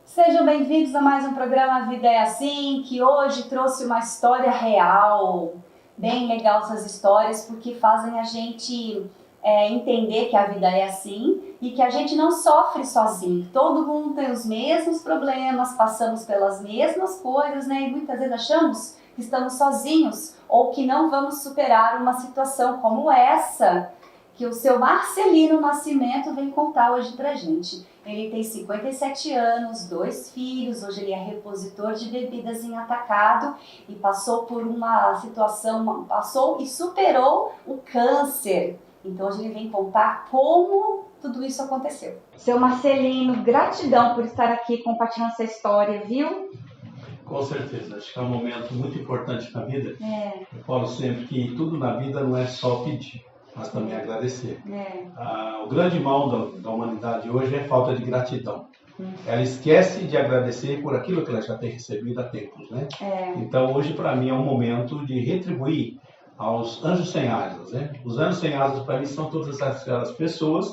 Sejam bem-vindos a mais um programa A Vida é Assim, que hoje trouxe uma história real, bem legal essas histórias, porque fazem a gente entender que a vida é assim e que a gente não sofre sozinho. Todo mundo tem os mesmos problemas, passamos pelas mesmas coisas, né? E muitas vezes achamos que estamos sozinhos ou que não vamos superar uma situação como essa que o seu Marcelino Nascimento vem contar hoje pra gente. Ele tem 57 anos, 2 filhos, hoje ele é repositor de bebidas em atacado e passou por uma situação, passou e superou o câncer. Então hoje ele vem contar como tudo isso aconteceu. Seu Marcelino, gratidão por estar aqui compartilhando essa história, viu? Com certeza, acho que é um momento muito importante na vida. Eu falo sempre que tudo na vida não é só pedir, mas também agradecer. O grande mal da humanidade hoje é falta de gratidão. Ela esquece de agradecer por aquilo que ela já tem recebido há tempos, né? Então hoje para mim é um momento de retribuir aos anjos sem asas, né? Os anjos sem asas para mim são todas aquelas pessoas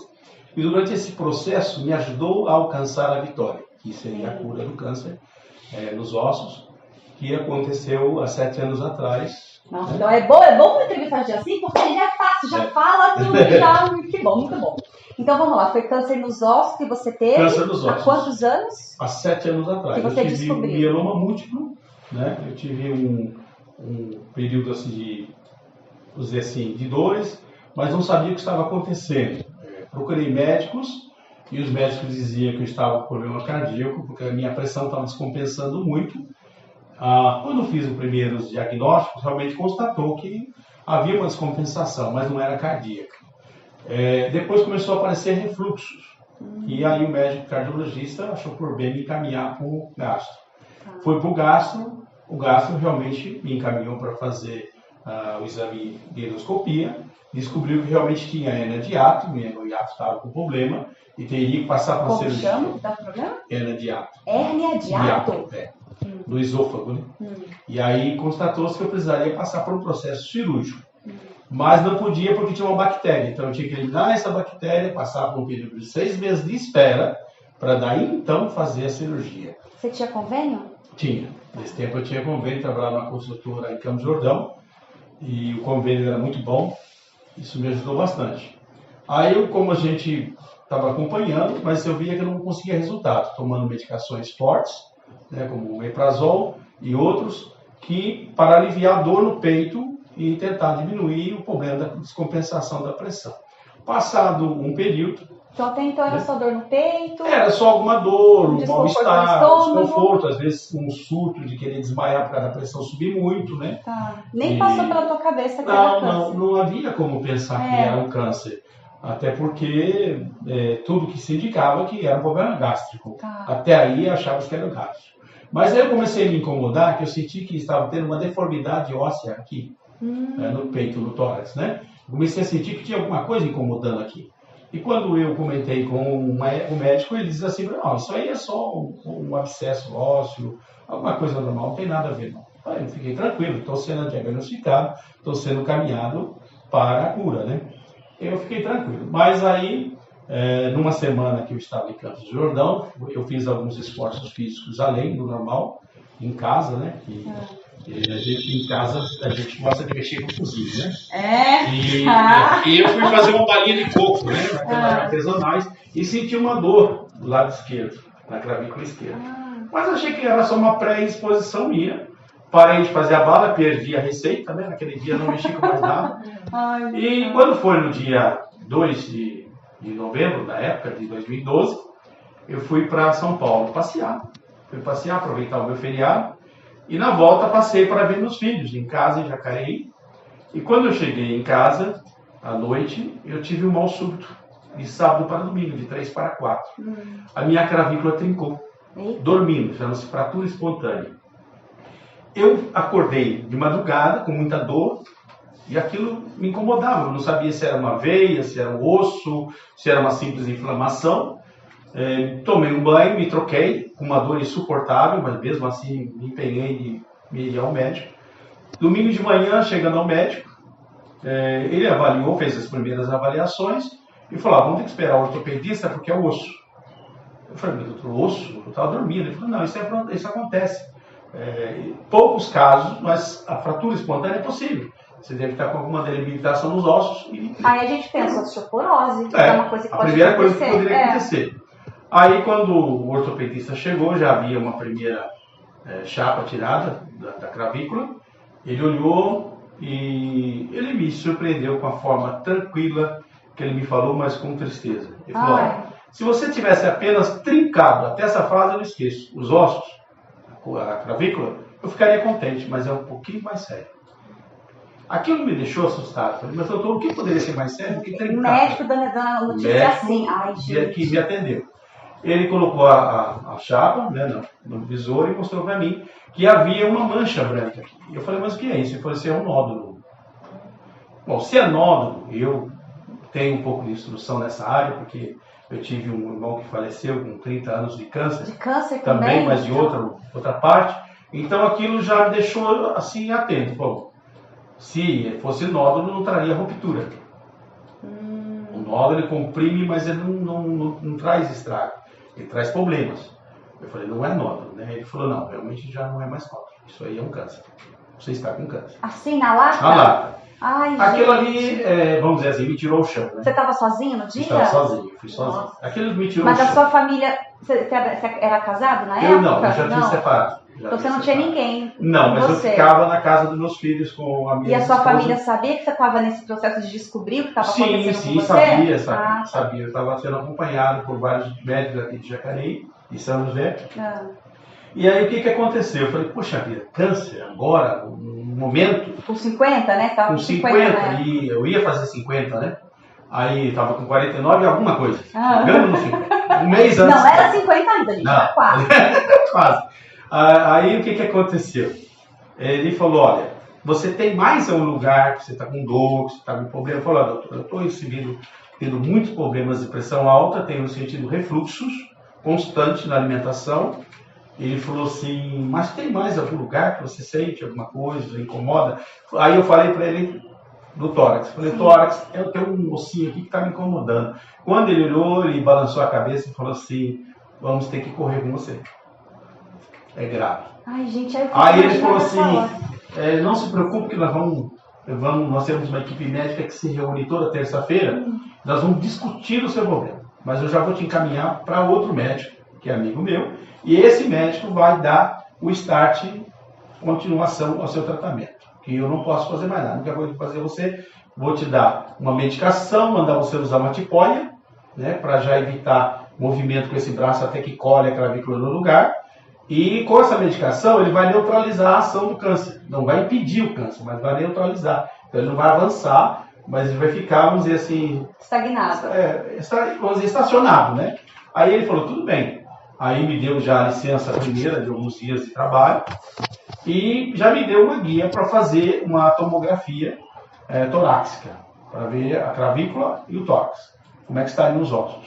que durante esse processo me ajudou a alcançar a vitória, que seria a cura do câncer nos ossos, que aconteceu há 7 anos atrás. Nossa, então é bom uma entrevista de assim, porque ele é fácil, já fala tudo, já, que bom, muito bom. Então vamos lá, foi câncer nos ossos que você teve? Câncer nos ossos. Há quantos anos? Há 7 anos atrás. Que você eu tive descobriu? um mieloma múltiplo, né? Eu tive um período assim de dores, mas não sabia o que estava acontecendo. Procurei médicos e os médicos diziam que eu estava com problema cardíaco, porque a minha pressão estava descompensando muito. Quando fiz os primeiros diagnósticos, realmente constatou que havia uma descompensação, mas não era cardíaca. Depois começou a aparecer refluxos. E aí o médico cardiologista achou por bem me encaminhar para o gastro. Fui para o gastro realmente me encaminhou para fazer o exame de endoscopia, descobriu que realmente tinha hérnia de hiato, meu hiato estava com problema e teria que passar por cirurgia. Como chama? Dá problema? Hérnia de hiato. Hérnia de hiato? No esôfago, né? E aí constatou-se que eu precisaria passar por um processo cirúrgico. Mas não podia porque tinha uma bactéria. Então eu tinha que eliminar essa bactéria, passar por um período de 6 meses de espera, para daí então fazer a cirurgia. Você tinha convênio? Tinha. Nesse tempo eu tinha convênio, trabalhava numa construtora em Campos do Jordão, e o convênio era muito bom, isso me ajudou bastante. Aí, como a gente estava acompanhando, mas eu via que eu não conseguia resultado, tomando medicações fortes, né, como o omeprazol e outros, que para aliviar a dor no peito e tentar diminuir o problema da descompensação da pressão. Passado um período... Então até então era só dor no peito? Era só alguma dor, um mal-estar, desconforto, às vezes um surto de querer desmaiar por causa da pressão subir muito, né? Nem passou pela tua cabeça que era câncer? Não havia como pensar que era um câncer. Até porque tudo que se indicava que era um problema gástrico. Até aí eu achava que era gástrico. Mas aí eu comecei a me incomodar, que eu senti que estava tendo uma deformidade óssea aqui, no peito, no tórax, né? Comecei a sentir que tinha alguma coisa incomodando aqui. E quando eu comentei com o médico, ele disse assim, não, isso aí é só um abscesso ósseo, alguma coisa normal, não tem nada a ver, não. Aí eu fiquei tranquilo, estou sendo diagnosticado, estou sendo caminhado para a cura, né? Eu fiquei tranquilo. Mas aí, numa semana que eu estava em Campos do Jordão, eu fiz alguns esforços físicos além do normal, em casa, né? A gente em casa, a gente gosta de mexer com cozinha, né? E eu fui fazer uma balinha de coco, né? Naquelas artesanais, e senti uma dor do lado esquerdo, na clavícula esquerda. Mas achei que era só uma pré-exposição minha. Parei de fazer a bala, perdi a receita, né? Naquele dia não mexi com mais nada. E quando foi no dia 2 de novembro, da época de 2012, eu fui para São Paulo passear. Fui passear, aproveitar o meu feriado. E na volta passei para ver meus filhos em casa em Jacareí. E quando eu cheguei em casa, à noite, eu tive um mal súbito. De sábado para domingo, de 3 para 4. A minha clavícula trincou. Dormindo, chama-se fratura espontânea. Eu acordei de madrugada com muita dor e aquilo me incomodava. Eu não sabia se era uma veia, se era um osso, se era uma simples inflamação. Tomei um banho, me troquei com uma dor insuportável, mas mesmo assim me empenhei de me ir ao médico. Domingo de manhã, chegando ao médico, ele avaliou, fez as primeiras avaliações e falou, vamos ter que esperar o ortopedista porque é o osso. Eu falei, meu doutor, osso? Eu estava dormindo. Ele falou, não, isso acontece. Poucos casos, mas a fratura espontânea é possível. Você deve estar com alguma delimitação nos ossos. Aí a gente pensa, osteoporose, que é uma coisa que a pode primeira acontecer. coisa que poderia acontecer. Aí quando o ortopedista chegou, já havia uma primeira chapa tirada da clavícula. Ele olhou e ele me surpreendeu com a forma tranquila que ele me falou, mas com tristeza. Ele falou, se você tivesse apenas trincado, até essa frase eu não esqueço, os ossos, a clavícula, eu ficaria contente, mas é um pouquinho mais sério. Aquilo me deixou assustado. Falei, mas doutor, o que poderia ser mais sério do que trincar? O médico dando a notícia assim. Ai, gente. Que me atendeu. Ele colocou a chapa, né, no visor e mostrou para mim que havia uma mancha branca aqui. Eu falei, mas o que é isso? Ele falou, isso é um nódulo. Bom, se é nódulo, eu tenho um pouco de instrução nessa área, porque eu tive um irmão que faleceu com 30 anos de câncer. De câncer também, mas de outra parte. Então aquilo já me deixou assim atento. Bom, se fosse nódulo, não traria ruptura. O nódulo ele comprime, mas ele não traz estrago. Ele traz problemas. Eu falei, não é nódulo, né? Ele falou, não, realmente já não é mais nódulo. Isso aí é um câncer. Você está com câncer. Assim, na lata? Na lata. Ai, aquilo gente. ali, vamos dizer assim, me tirou o chão. Né? Você estava sozinho no dia? Estava sozinho, fui sozinho. Nossa. Aquilo me tirou Mas o chão. a sua família, você era casado na época? Eu não, eu já tinha separado. Então você não tinha ninguém. Não, mas eu ficava na casa dos meus filhos com a minha E a sua esposa. família sabia que você estava nesse processo de descobrir o que estava acontecendo com você? Sabia. Eu estava sendo acompanhado por vários médicos aqui de Jacareí, de São José. E aí o que aconteceu? Eu falei, poxa vida, câncer agora, no momento... Com 50, né? Tava com 50, e eu ia fazer 50, né? Aí estava com 49 e alguma coisa. Chegando no 50. Um mês antes. Não era 50 ainda, gente. Era quase. Quase. Aí o que aconteceu? Ele falou, olha, você tem mais um lugar que você está com dor, que você está com problema. Eu falei, doutor, eu estou tendo muitos problemas de pressão alta, tenho sentido refluxos constantes na alimentação. Ele falou assim, mas tem mais algum lugar que você sente alguma coisa, incomoda? Aí eu falei para ele do tórax. Falei, tórax, eu tenho um ossinho aqui que está me incomodando. Quando ele olhou, ele balançou a cabeça e falou assim, vamos ter que correr com você. É grave. Ai, gente, aí ele falou assim, não se preocupe que nós temos uma equipe médica que se reúne toda terça-feira, nós vamos discutir o seu problema. Mas eu já vou te encaminhar para outro médico, que é amigo meu, e esse médico vai dar o start, continuação ao seu tratamento. Que eu não posso fazer mais nada. A única coisa que eu vou fazer, vou te dar uma medicação, mandar você usar uma tipóia, né, para já evitar movimento com esse braço até que colhe a clavícula no lugar. E com essa medicação ele vai neutralizar a ação do câncer. Não vai impedir o câncer, mas vai neutralizar. Então ele não vai avançar, mas ele vai ficar, vamos dizer assim... estagnado. Vamos dizer, estacionado, né? Aí ele falou, tudo bem. Aí me deu já a licença primeira de alguns dias de trabalho e já me deu uma guia para fazer uma tomografia torácica, para ver a clavícula e o tórax, como é que está aí nos ossos.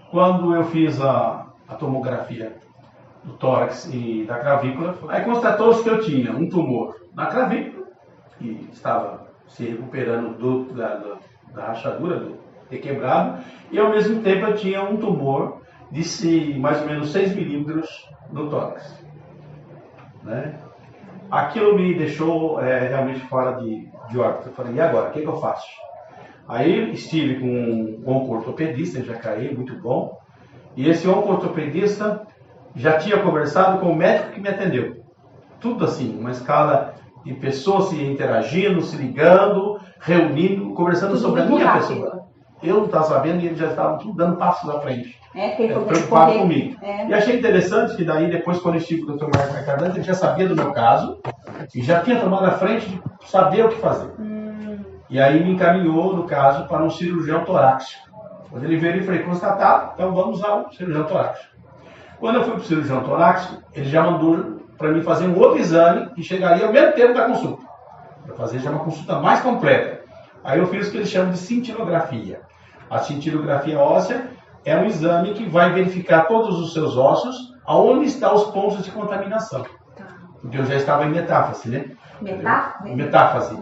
Quando eu fiz a tomografia do tórax e da clavícula, aí constatou-se que eu tinha um tumor na clavícula, que estava se recuperando da rachadura, do ter quebrado, e ao mesmo tempo eu tinha um tumor de mais ou menos 6 milímetros no tórax. Né? Aquilo me deixou realmente fora de órbita. Eu falei, e agora? O que eu faço? Aí estive com um onco-ortopedista em Jacareí, muito bom, e esse onco-ortopedista já tinha conversado com o médico que me atendeu. Tudo assim, uma escala de pessoas se interagindo, se ligando, reunindo, conversando tudo sobre a minha pessoa. Eu não estava sabendo e eles já estavam tudo dando passos à frente. Preocupado comigo. E achei interessante que daí, depois, quando eu estive com o Dr. Marco Mercadante, ele já sabia do meu caso e já tinha tomado a frente de saber o que fazer. E aí me encaminhou, no caso, para um cirurgião torácico. Quando ele veio, ele falou, constatado, então vamos ao cirurgião torácico. Quando eu fui para o cirurgião torácico, ele já mandou para mim fazer um outro exame que chegaria ao mesmo tempo da consulta. Para fazer já uma consulta mais completa. Aí eu fiz o que eles chamam de cintilografia. A cintilografia óssea é um exame que vai verificar todos os seus ossos, aonde estão os pontos de contaminação. Porque eu já estava em metáfase, né? Metáfase.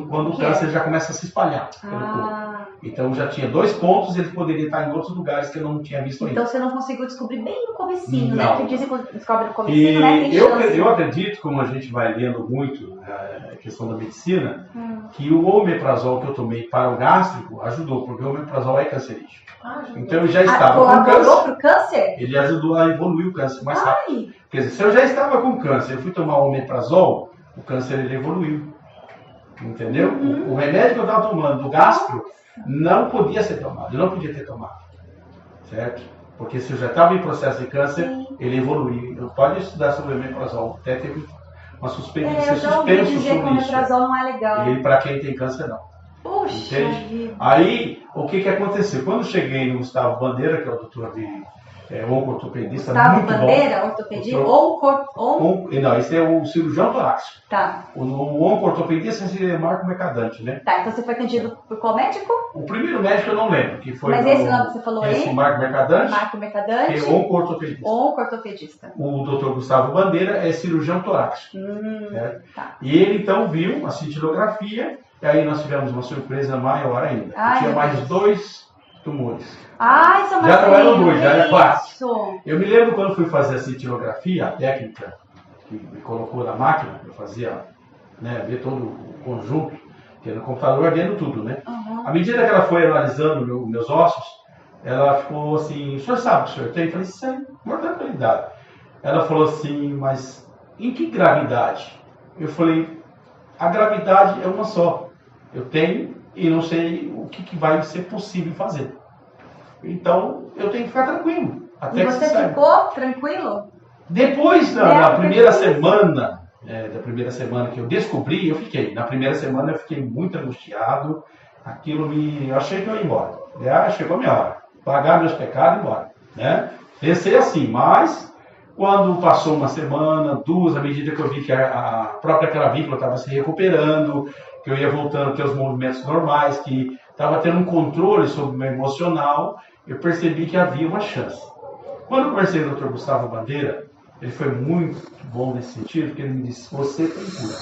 Quando o câncer já começa a se espalhar pelo corpo. Então já tinha 2 pontos, ele poderia estar em outros lugares que eu não tinha visto ainda. Então você não conseguiu descobrir bem no comecinho, não. né? Porque dizem que descobre no comecinho, né? Eu acredito, como a gente vai lendo muito a questão da medicina, que o omeprazol que eu tomei para o gástrico ajudou, porque o omeprazol é cancerígeno. Então eu já estava com câncer. Pro câncer? Ele ajudou a evoluir o câncer mais rápido. Quer dizer, se eu já estava com câncer, eu fui tomar o omeprazol, o câncer ele evoluiu. Entendeu? O remédio que eu estava tomando do gastro não podia ser tomado, eu não podia ter tomado. Certo? Porque se eu já estava em processo de câncer, ele evoluiu. Pode estudar sobre o omeprazol, até teve uma suspeita de ser suspenso sobre isso. Que o omeprazol não é legal. Ele, para quem tem câncer, não. Puxa. Aí, o que aconteceu? Quando eu cheguei no Gustavo Bandeira, que é o doutor onco-ortopedista, muito Bandeira, ortopedista? Não, esse é o cirurgião torácico. Tá. O onco-ortopedista é Marco Mercadante, né? Tá, então você foi atendido por qual médico? O primeiro médico eu não lembro, que foi... Mas esse nome que você falou aí? Esse Marco Mercadante. Marco Mercadante. Que é onco-ortopedista. Onco-ortopedista. O doutor Gustavo Bandeira é cirurgião torácico. Tá. E ele então viu a cintilografia, e aí nós tivemos uma surpresa maior ainda. Tinha mais 2 tumores. Isso é já não eram 2, já era 4. Eu me lembro quando fui fazer a cintilografia, a técnica que me colocou na máquina, eu fazia, né, ver todo o conjunto, que no computador vendo tudo, né? À medida que ela foi analisando meus ossos, ela ficou assim, o senhor sabe o que o senhor tem? Eu falei, isso é mortalidade. Ela falou assim, mas em que gravidade? Eu falei, a gravidade é uma só. Eu tenho e não sei o que vai ser possível fazer. Então, eu tenho que ficar tranquilo. E você ficou tranquilo? Depois da primeira semana, da primeira semana que eu descobri, eu fiquei. Na primeira semana eu fiquei muito angustiado. Eu achei que eu ia embora. Chegou a minha hora. Pagar meus pecados e ir embora. Né? Pensei assim, mas quando passou uma semana, 2, à medida que eu vi que a própria clavícula estava se recuperando, que eu ia voltando a ter os movimentos normais, que estava tendo um controle sobre o meu emocional, eu percebi que havia uma chance. Quando eu conversei com o Dr. Gustavo Bandeira, ele foi muito bom nesse sentido, porque ele me disse, você tem cura.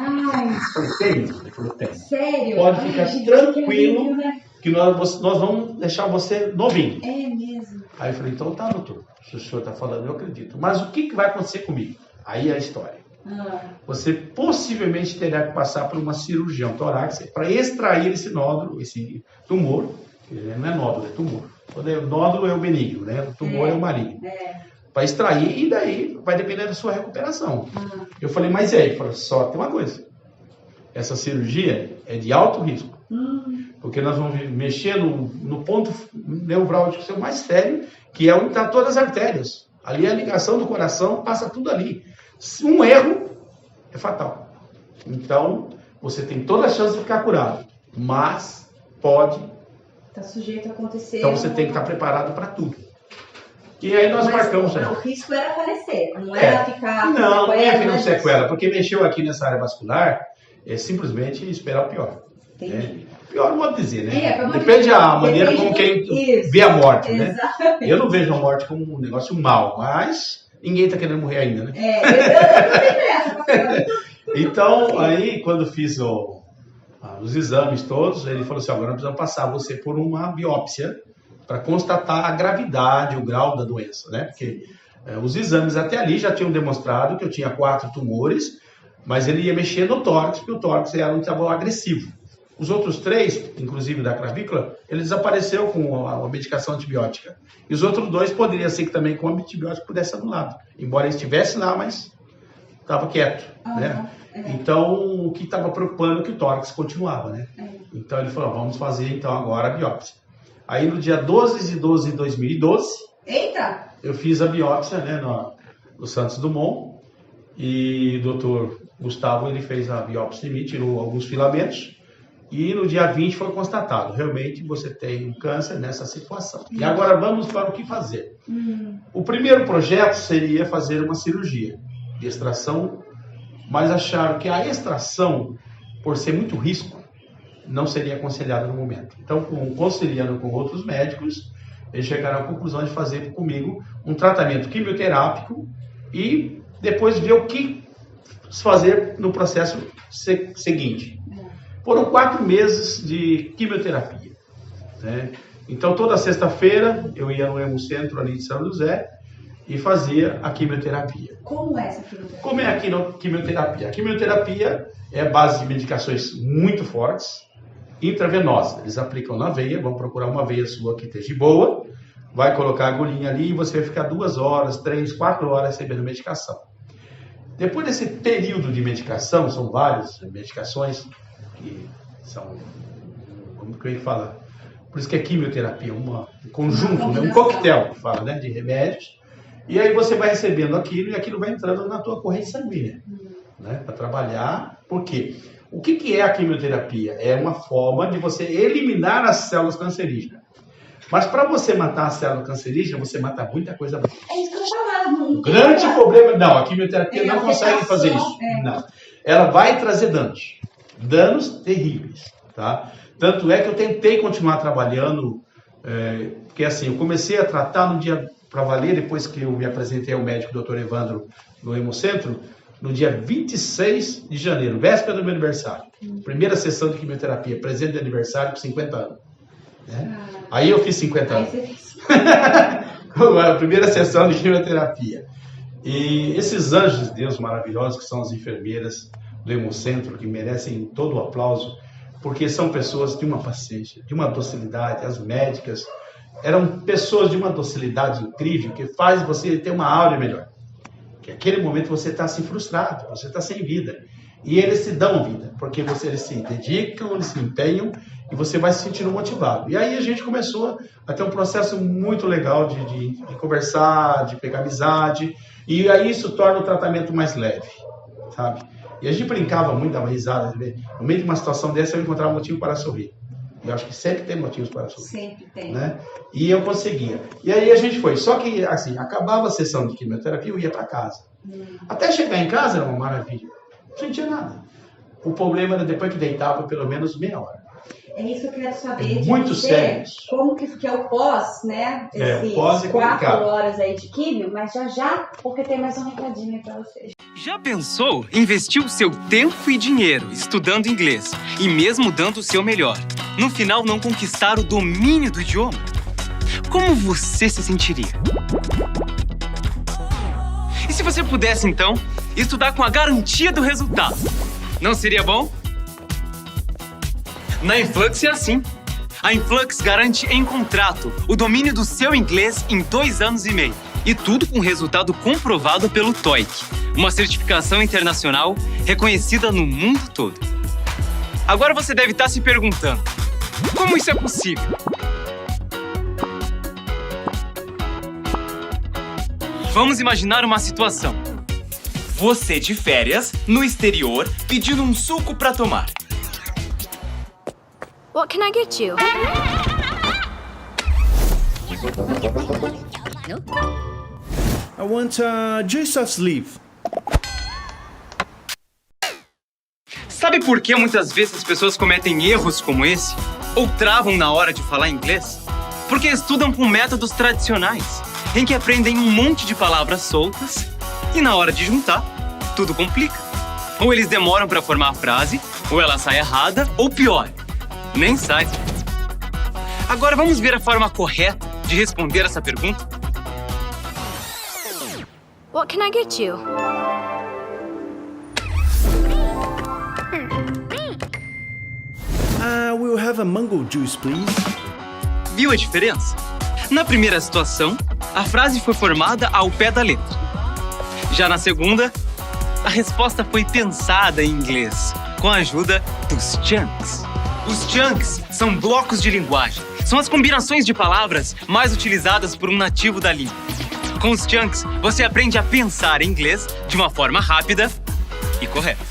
Eu falei, tem? Ele falou, tem. Sério? Pode ficar tranquilo, que nós vamos deixar você novinho. É mesmo. Aí eu falei, então tá, doutor, se o senhor está falando, eu acredito. Mas o que vai acontecer comigo? Aí é a história. Você possivelmente terá que passar por uma cirurgião torácica para extrair esse nódulo, esse tumor, que não é nódulo, é tumor. O nódulo é o benigno, né? O tumor é o maligno. Para extrair, e daí vai depender da sua recuperação. Eu falei, mas e aí? Ele falou, só tem uma coisa. Essa cirurgia é de alto risco. Porque nós vamos mexer no ponto nevrálgico seu mais sério, que é onde estão todas as artérias. Ali é a ligação do coração, passa tudo ali. Um erro é fatal. Então, você tem toda a chance de ficar curado, mas pode... Está sujeito a acontecer. Então, você tem que estar preparado para tudo. E aí nós marcamos... O risco era falecer, não era ficar... Não é ficar com sequela, porque mexeu aqui nessa área vascular, é simplesmente esperar o pior. Entendi. Pior modo de dizer, né? Depende da maneira como quem vê a morte, né? Exatamente. Eu não vejo a morte como um negócio mal, mas... Ninguém está querendo morrer ainda, né? Eu não tenho essa. Então, aí, quando fiz os exames todos, ele falou assim, agora nós precisamos passar você por uma biópsia para constatar a gravidade, o grau da doença, né? Porque os exames até ali já tinham demonstrado que eu tinha 4 tumores, mas ele ia mexer no tórax, porque o tórax era um tumor agressivo. Os outros 3, inclusive da clavícula, ele desapareceu com a medicação antibiótica. E os outros 2 poderiam ser que também com o antibiótico pudesse anular. Embora ele estivesse lá, mas estava quieto. Né? Então, o que estava preocupando é que o tórax continuava. Né? Então, ele falou, vamos fazer então agora a biópsia. Aí, no dia 12 de 12 de 2012, Eita! Eu fiz a biópsia, né, no Santos Dumont. E o doutor Gustavo, ele fez a biópsia em mim, tirou alguns filamentos. E no dia 20 foi constatado, realmente você tem um câncer nessa situação. E agora vamos para o que fazer. O primeiro projeto seria fazer uma cirurgia de extração, mas acharam que a extração, por ser muito risco, não seria aconselhada no momento. Então, conciliando com outros médicos, eles chegaram à conclusão de fazer comigo um tratamento quimioterápico e depois ver o que fazer no processo seguinte. Foram 4 meses de quimioterapia, né? Então, toda sexta-feira, eu ia no Hemocentro ali de São José e fazia a quimioterapia. Como é essa quimioterapia? Como é a quimioterapia? A quimioterapia é a base de medicações muito fortes, intravenosas. Eles aplicam na veia, vão procurar uma veia sua que esteja boa, vai colocar a agulhinha ali e você vai ficar 2 horas, 3, 4 horas recebendo medicação. Depois desse período de medicação, são várias medicações que são, como que eu ia falar? Por isso que é quimioterapia, um conjunto, né? Um coquetel que fala, né? De remédios. E aí você vai recebendo aquilo e aquilo vai entrando na tua corrente sanguínea, né? Para trabalhar. Por quê? O que é a quimioterapia? É uma forma de você eliminar as células cancerígenas. Mas para você matar a célula cancerígena, você mata muita coisa boa. É isso que eu tô falando. O grande problema... Não, a quimioterapia não consegue fazer isso. Não. Ela vai trazer danos. Danos terríveis, tá? Tanto é que eu tentei continuar trabalhando, porque assim, eu comecei a tratar no dia para valer, depois que eu me apresentei ao médico Dr. Evandro no Hemocentro, no dia 26 de janeiro, véspera do meu aniversário. Primeira sessão de quimioterapia, presente de aniversário com 50 anos. Né? Aí eu fiz 50 anos. A primeira sessão de quimioterapia. E esses anjos de Deus maravilhosos, que são as enfermeiras do Hemocentro, que merecem todo o aplauso, porque são pessoas de uma paciência, de uma docilidade. As médicas eram pessoas de uma docilidade incrível, que faz você ter uma aura melhor. Que naquele momento você está assim frustrado, você está sem vida. E eles se dão vida, porque eles se dedicam, eles se empenham, e você vai se sentindo motivado. E aí a gente começou a ter um processo muito legal de conversar, de pegar amizade, e aí isso torna o tratamento mais leve, sabe? E a gente brincava muito, dava risada. No meio de uma situação dessa, eu encontrava motivo para sorrir. Eu acho que sempre tem motivos para sorrir. Sempre tem. Né? E eu conseguia. E aí a gente foi. Só que, assim, acabava a sessão de quimioterapia, eu ia para casa. Até chegar em casa era uma maravilha. Não sentia nada. O problema era depois que deitava pelo menos meia hora. É isso que eu quero saber de muito você, sério. Como que é o pós, né? O pós é 4 horas aí de químio, mas já, porque tem mais um recadinho para vocês. Já pensou em investir o seu tempo e dinheiro estudando inglês e mesmo dando o seu melhor, no final não conquistar o domínio do idioma? Como você se sentiria? E se você pudesse, então, estudar com a garantia do resultado? Não seria bom? Na Influx é assim. A Influx garante em contrato o domínio do seu inglês em 2 anos e meio. E tudo com resultado comprovado pelo TOEIC, uma certificação internacional reconhecida no mundo todo. Agora você deve estar se perguntando, como isso é possível? Vamos imaginar uma situação. Você de férias, no exterior, pedindo um suco para tomar. What can I get you? I want Jesus leave. Sabe por que muitas vezes as pessoas cometem erros como esse? Ou travam na hora de falar inglês? Porque estudam com métodos tradicionais, em que aprendem um monte de palavras soltas e na hora de juntar, tudo complica. Ou eles demoram para formar a frase, ou ela sai errada, ou pior, nem sai. Agora vamos ver a forma correta de responder essa pergunta? What can I get you? We'll have a mango juice, please. Viu a diferença? Na primeira situação, a frase foi formada ao pé da letra. Já na segunda, a resposta foi pensada em inglês, com a ajuda dos chunks. Os chunks são blocos de linguagem. São as combinações de palavras mais utilizadas por um nativo da língua. Com os chunks, você aprende a pensar em inglês de uma forma rápida e correta.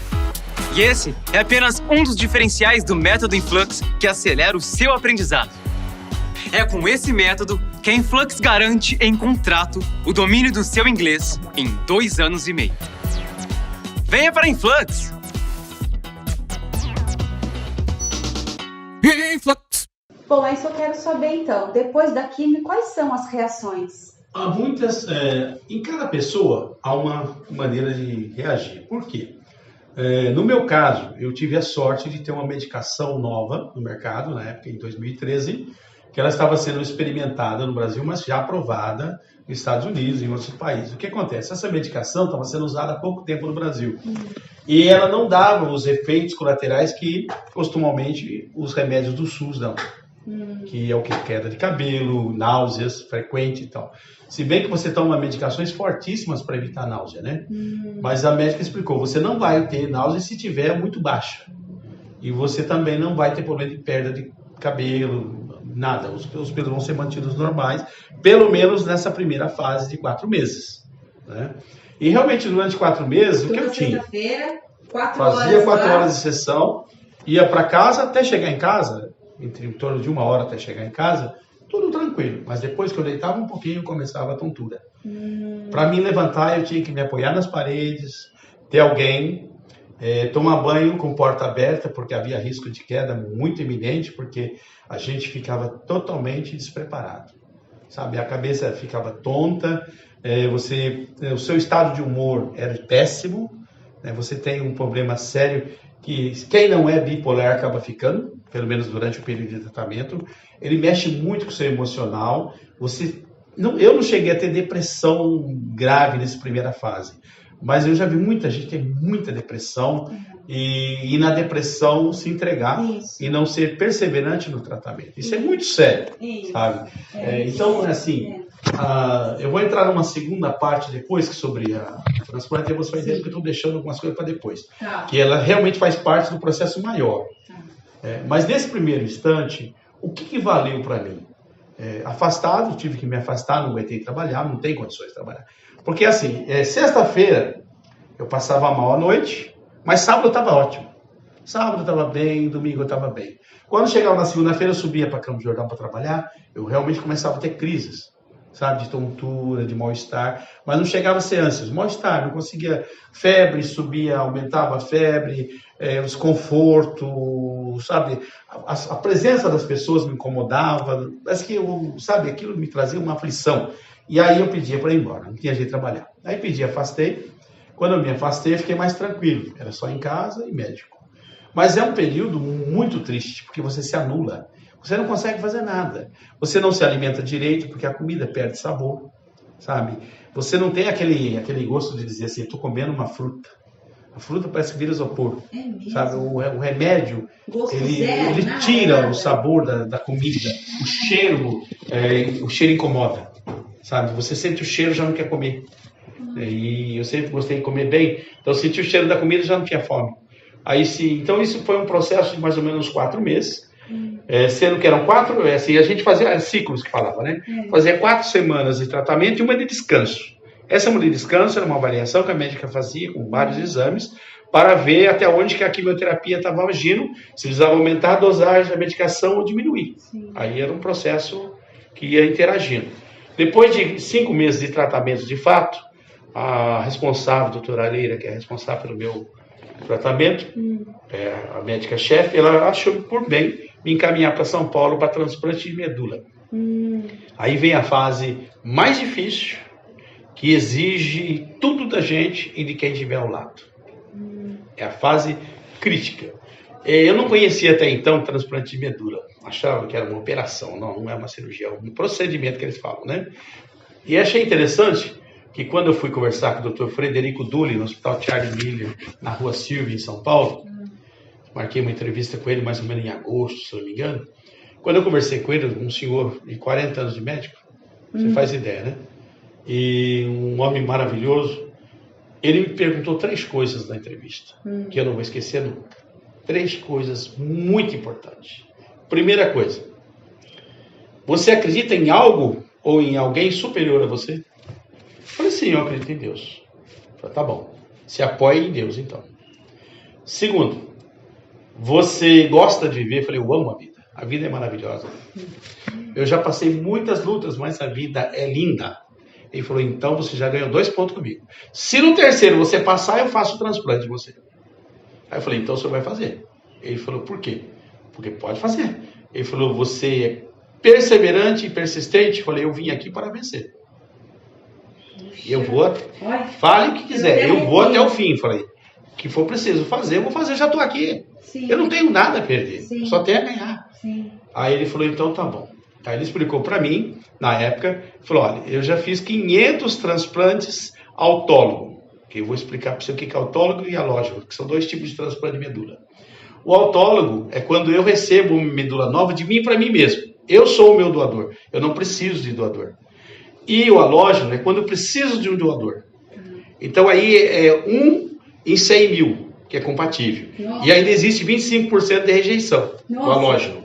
E esse é apenas um dos diferenciais do método Influx que acelera o seu aprendizado. É com esse método que a Influx garante em contrato o domínio do seu inglês em 2 anos e meio. Venha para a Influx! Influx. Bom, é isso que eu quero saber então. Depois da química, quais são as reações? Há muitas, em cada pessoa há uma maneira de reagir. Por quê? No meu caso, eu tive a sorte de ter uma medicação nova no mercado, na época, em 2013, que ela estava sendo experimentada no Brasil, mas já aprovada nos Estados Unidos e em outros países. O que acontece? Essa medicação estava sendo usada há pouco tempo no Brasil. E ela não dava os efeitos colaterais que, costumamente, os remédios do SUS dão. Que é o que? Queda de cabelo, náuseas frequente e tal. Se bem que você toma medicações fortíssimas para evitar náusea, né? Mas a médica explicou, você não vai ter náusea se tiver muito baixa. E você também não vai ter problema de perda de cabelo, nada. Os pelos vão ser mantidos normais, pelo menos nessa primeira fase de 4 meses. Né? E realmente, durante 4 meses, o que eu tinha? Fazia 4 horas de sessão, ia para casa, até chegar em casa, em torno de 1 hora até chegar em casa, tudo tranquilo. Mas depois que eu deitava um pouquinho, começava a tontura. Para me levantar, eu tinha que me apoiar nas paredes, ter alguém, tomar banho com porta aberta, porque havia risco de queda muito iminente, porque a gente ficava totalmente despreparado. Sabe? A cabeça ficava tonta, o seu estado de humor era péssimo, né? Você tem um problema sério que quem não é bipolar acaba ficando, pelo menos durante o período de tratamento. Ele mexe muito com o seu emocional. Eu não cheguei a ter depressão grave nessa primeira fase, mas eu já vi muita gente ter muita depressão e na depressão se entregar e não ser perseverante no tratamento. Isso é muito sério, sabe? Então, assim, eu vou entrar numa segunda parte depois sobre a transplante, e você vai entender que eu estou deixando algumas coisas para depois, que ela realmente faz parte do processo maior. Mas nesse primeiro instante, o que valeu para mim? Afastado, tive que me afastar, não aguentei trabalhar, não tenho condições de trabalhar. Porque assim, sexta-feira eu passava mal à noite, mas sábado eu estava ótimo. Sábado eu estava bem, domingo eu estava bem. Quando chegava na segunda-feira, eu subia para Campos do Jordão para trabalhar, eu realmente começava a ter crises, sabe, de tontura, de mal-estar, mas não chegava a ser ânsias, mal-estar, não conseguia, febre subia, aumentava a febre, desconforto, sabe, a presença das pessoas me incomodava, parece que sabe, aquilo me trazia uma aflição, e aí eu pedia para ir embora, não tinha jeito de trabalhar, aí pedi, afastei, quando eu me afastei, eu fiquei mais tranquilo, era só em casa e médico, mas é um período muito triste, porque você se anula, você não consegue fazer nada. Você não se alimenta direito porque a comida perde sabor, sabe? Você não tem aquele gosto de dizer assim, estou comendo uma fruta. A fruta parece que vira isopor, sabe? O remédio, ele tira o sabor da comida. O cheiro incomoda, sabe? Você sente o cheiro e já não quer comer. E eu sempre gostei de comer bem, então eu senti o cheiro da comida e já não tinha fome. Então isso foi um processo de mais ou menos 4 meses. Sendo que eram 4, assim, a gente fazia ciclos que falava, né? Fazia 4 semanas de tratamento e uma de descanso. Essa uma de descanso era uma avaliação que a médica fazia com vários exames para ver até onde que a quimioterapia estava agindo, se precisava aumentar a dosagem da medicação ou diminuir. Aí era um processo que ia interagindo. Depois de 5 meses de tratamento de fato, a responsável, a doutora Leira, que é responsável pelo meu tratamento, a médica-chefe, ela achou por bem me encaminhar para São Paulo para transplante de medula. Aí vem a fase mais difícil, que exige tudo da gente e de quem estiver ao lado. É a fase crítica. Eu não conhecia até então transplante de medula. Achava que era uma operação, não é uma cirurgia, é um procedimento que eles falam, né? E achei interessante que quando eu fui conversar com o Dr. Frederico Dulli, no Hospital Charles Miller, na Rua Silvia, em São Paulo, marquei uma entrevista com ele mais ou menos em agosto, se não me engano. Quando eu conversei com ele, um senhor de 40 anos de médico, você faz ideia, né? E um homem maravilhoso, ele me perguntou 3 coisas na entrevista, que eu não vou esquecer nunca. 3 coisas muito importantes. Primeira coisa, você acredita em algo ou em alguém superior a você? Eu falei, sim, eu acredito em Deus. Eu falei, tá bom, se apoie em Deus então. Segundo, você gosta de viver? Eu falei, eu amo a vida é maravilhosa. Eu já passei muitas lutas, mas a vida é linda. Ele falou, então você já ganhou 2 pontos comigo. Se no terceiro você passar, eu faço o transplante de você. Aí eu falei, então o senhor vai fazer. Ele falou, por quê? Porque pode fazer. Ele falou, você é perseverante e persistente? Eu falei, eu vim aqui para vencer. E eu vou, fale o que quiser, eu vou até o fim. Falei, que for preciso fazer, eu vou fazer, já estou aqui. Sim. Eu não tenho nada a perder, Sim. só tenho a ganhar. Sim. Aí ele falou, então tá bom. Aí ele explicou para mim, na época, falou, olha, eu já fiz 500 transplantes autólogo, que eu vou explicar para você o que é autólogo e alógico, que são 2 tipos de transplante de medula. O autólogo é quando eu recebo uma medula nova de mim para mim mesmo. Eu sou o meu doador, eu não preciso de doador. E o alógico é quando eu preciso de um doador. Então aí é 1 em 100 mil, que é compatível. Nossa. E ainda existe 25% de rejeição, Nossa. o alógico.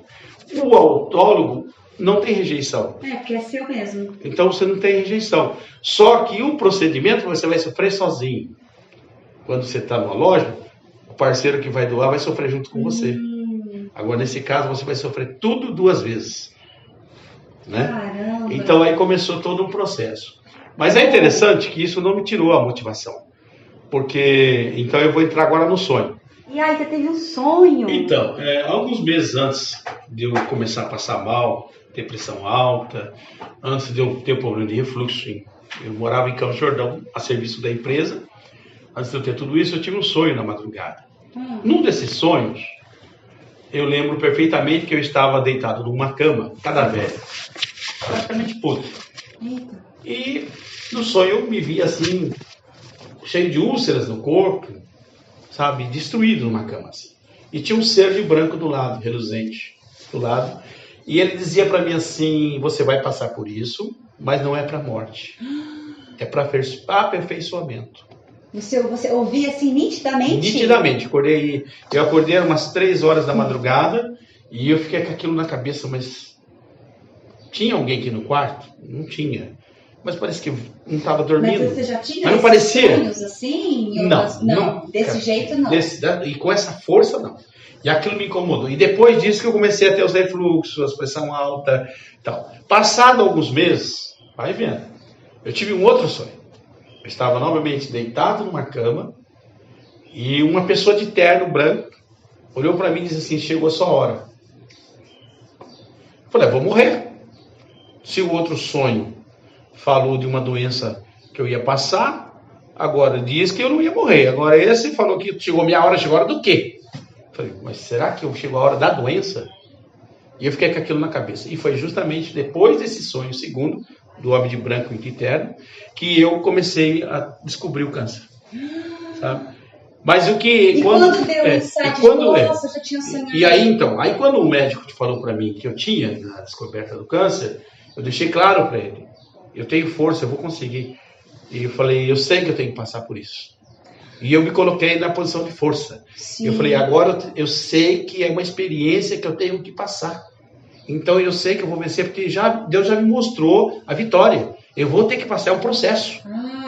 O autólogo não tem rejeição. Porque é seu mesmo. Então você não tem rejeição. Só que o procedimento você vai sofrer sozinho. Quando você está no alógico, o parceiro que vai doar vai sofrer junto com você. Agora, nesse caso, você vai sofrer tudo 2 vezes. Né? Caramba. Então aí começou todo um processo. Mas é interessante que isso não me tirou a motivação. Porque, então eu vou entrar agora no sonho. E aí, você teve um sonho? Então, alguns meses antes de eu começar a passar mal, ter pressão alta, antes de eu ter problema de refluxo, eu morava em Campos do Jordão, a serviço da empresa. Antes de eu ter tudo isso, eu tive um sonho na madrugada. Num desses sonhos, eu lembro perfeitamente que eu estava deitado numa cama, cadavérica, praticamente podre. E no sonho eu me vi assim, cheio de úlceras no corpo, sabe, destruído numa cama assim. E tinha um ser de branco do lado, reluzente, do lado. E ele dizia para mim assim, você vai passar por isso, mas não é para morte. É para aperfeiçoamento. Você ouvia assim nitidamente? Nitidamente. Eu acordei umas 3 horas da madrugada e eu fiquei com aquilo na cabeça, mas tinha alguém aqui no quarto? Não tinha. Mas parece que não estava dormindo. Mas você já tinha mas não parecia. sonhos assim? Não. Desse jeito não. E com essa força não. E aquilo me incomodou. E depois disso que eu comecei a ter os refluxos, a pressão alta e tal. Passado alguns meses, vai vendo, eu tive um outro sonho. Eu estava novamente deitado numa cama e uma pessoa de terno branco olhou para mim e disse assim, chegou a sua hora. Eu falei, vou morrer. Se o outro sonho falou de uma doença que eu ia passar, agora diz que eu não ia morrer. Agora esse falou que chegou a minha hora, chegou a hora do quê? Eu falei, mas será que chegou a hora da doença? E eu fiquei com aquilo na cabeça. E foi justamente depois desse sonho segundo, do homem de branco e terno, que eu comecei a descobrir o câncer. Sabe? Mas o que... E quando deu o insight, nossa, já tinha sonhado. E aí, então, quando o médico falou para mim que eu tinha na descoberta do câncer, eu deixei claro para ele, eu tenho força, eu vou conseguir. E eu falei, eu sei que eu tenho que passar por isso. E eu me coloquei na posição de força. Sim. Eu falei, agora eu sei que é uma experiência que eu tenho que passar. Então eu sei que eu vou vencer, porque Deus já me mostrou a vitória. Eu vou ter que passar um processo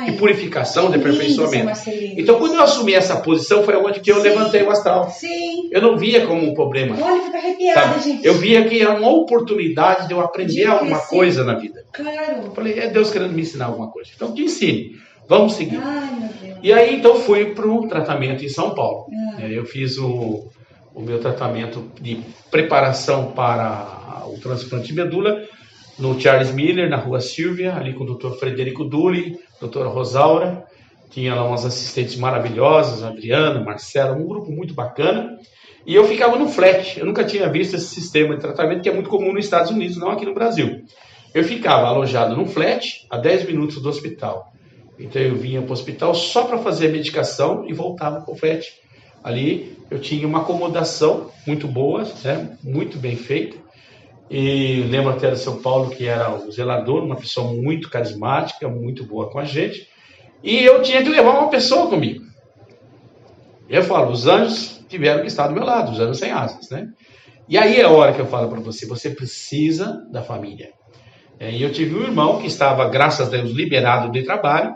de purificação, de aperfeiçoamento. Então quando eu assumi essa posição, foi onde que eu levantei o astral. Sim. Eu não via como um problema. Olha, fica arrepiada, gente. Eu via que era uma oportunidade de eu aprender alguma coisa na vida. Claro. Eu falei, é Deus querendo me ensinar alguma coisa. Então te ensine, vamos seguir. Ai, meu Deus. E aí então fui para um tratamento em São Paulo. Eu fiz o meu tratamento de preparação para o transplante de medula no Charles Miller, na Rua Silvia, ali com o Dr. Frederico Dulli, doutora Rosaura. Tinha lá umas assistentes maravilhosas, Adriana, Marcela, um grupo muito bacana. E eu ficava no flat. Eu nunca tinha visto esse sistema de tratamento que é muito comum nos Estados Unidos, não aqui no Brasil. Eu ficava alojado num flat a 10 minutos do hospital. Então eu vinha para o hospital só para fazer a medicação e voltava para o flat. Ali eu tinha uma acomodação muito boa, né? Muito bem feita. E lembro até de São Paulo, que era o zelador, uma pessoa muito carismática, muito boa com a gente. E eu tinha que levar uma pessoa comigo. Eu falo, os anjos tiveram que estar do meu lado, os anjos sem asas, né? E aí é a hora que eu falo para você, você precisa da família. E eu tive um irmão que estava, graças a Deus, liberado de trabalho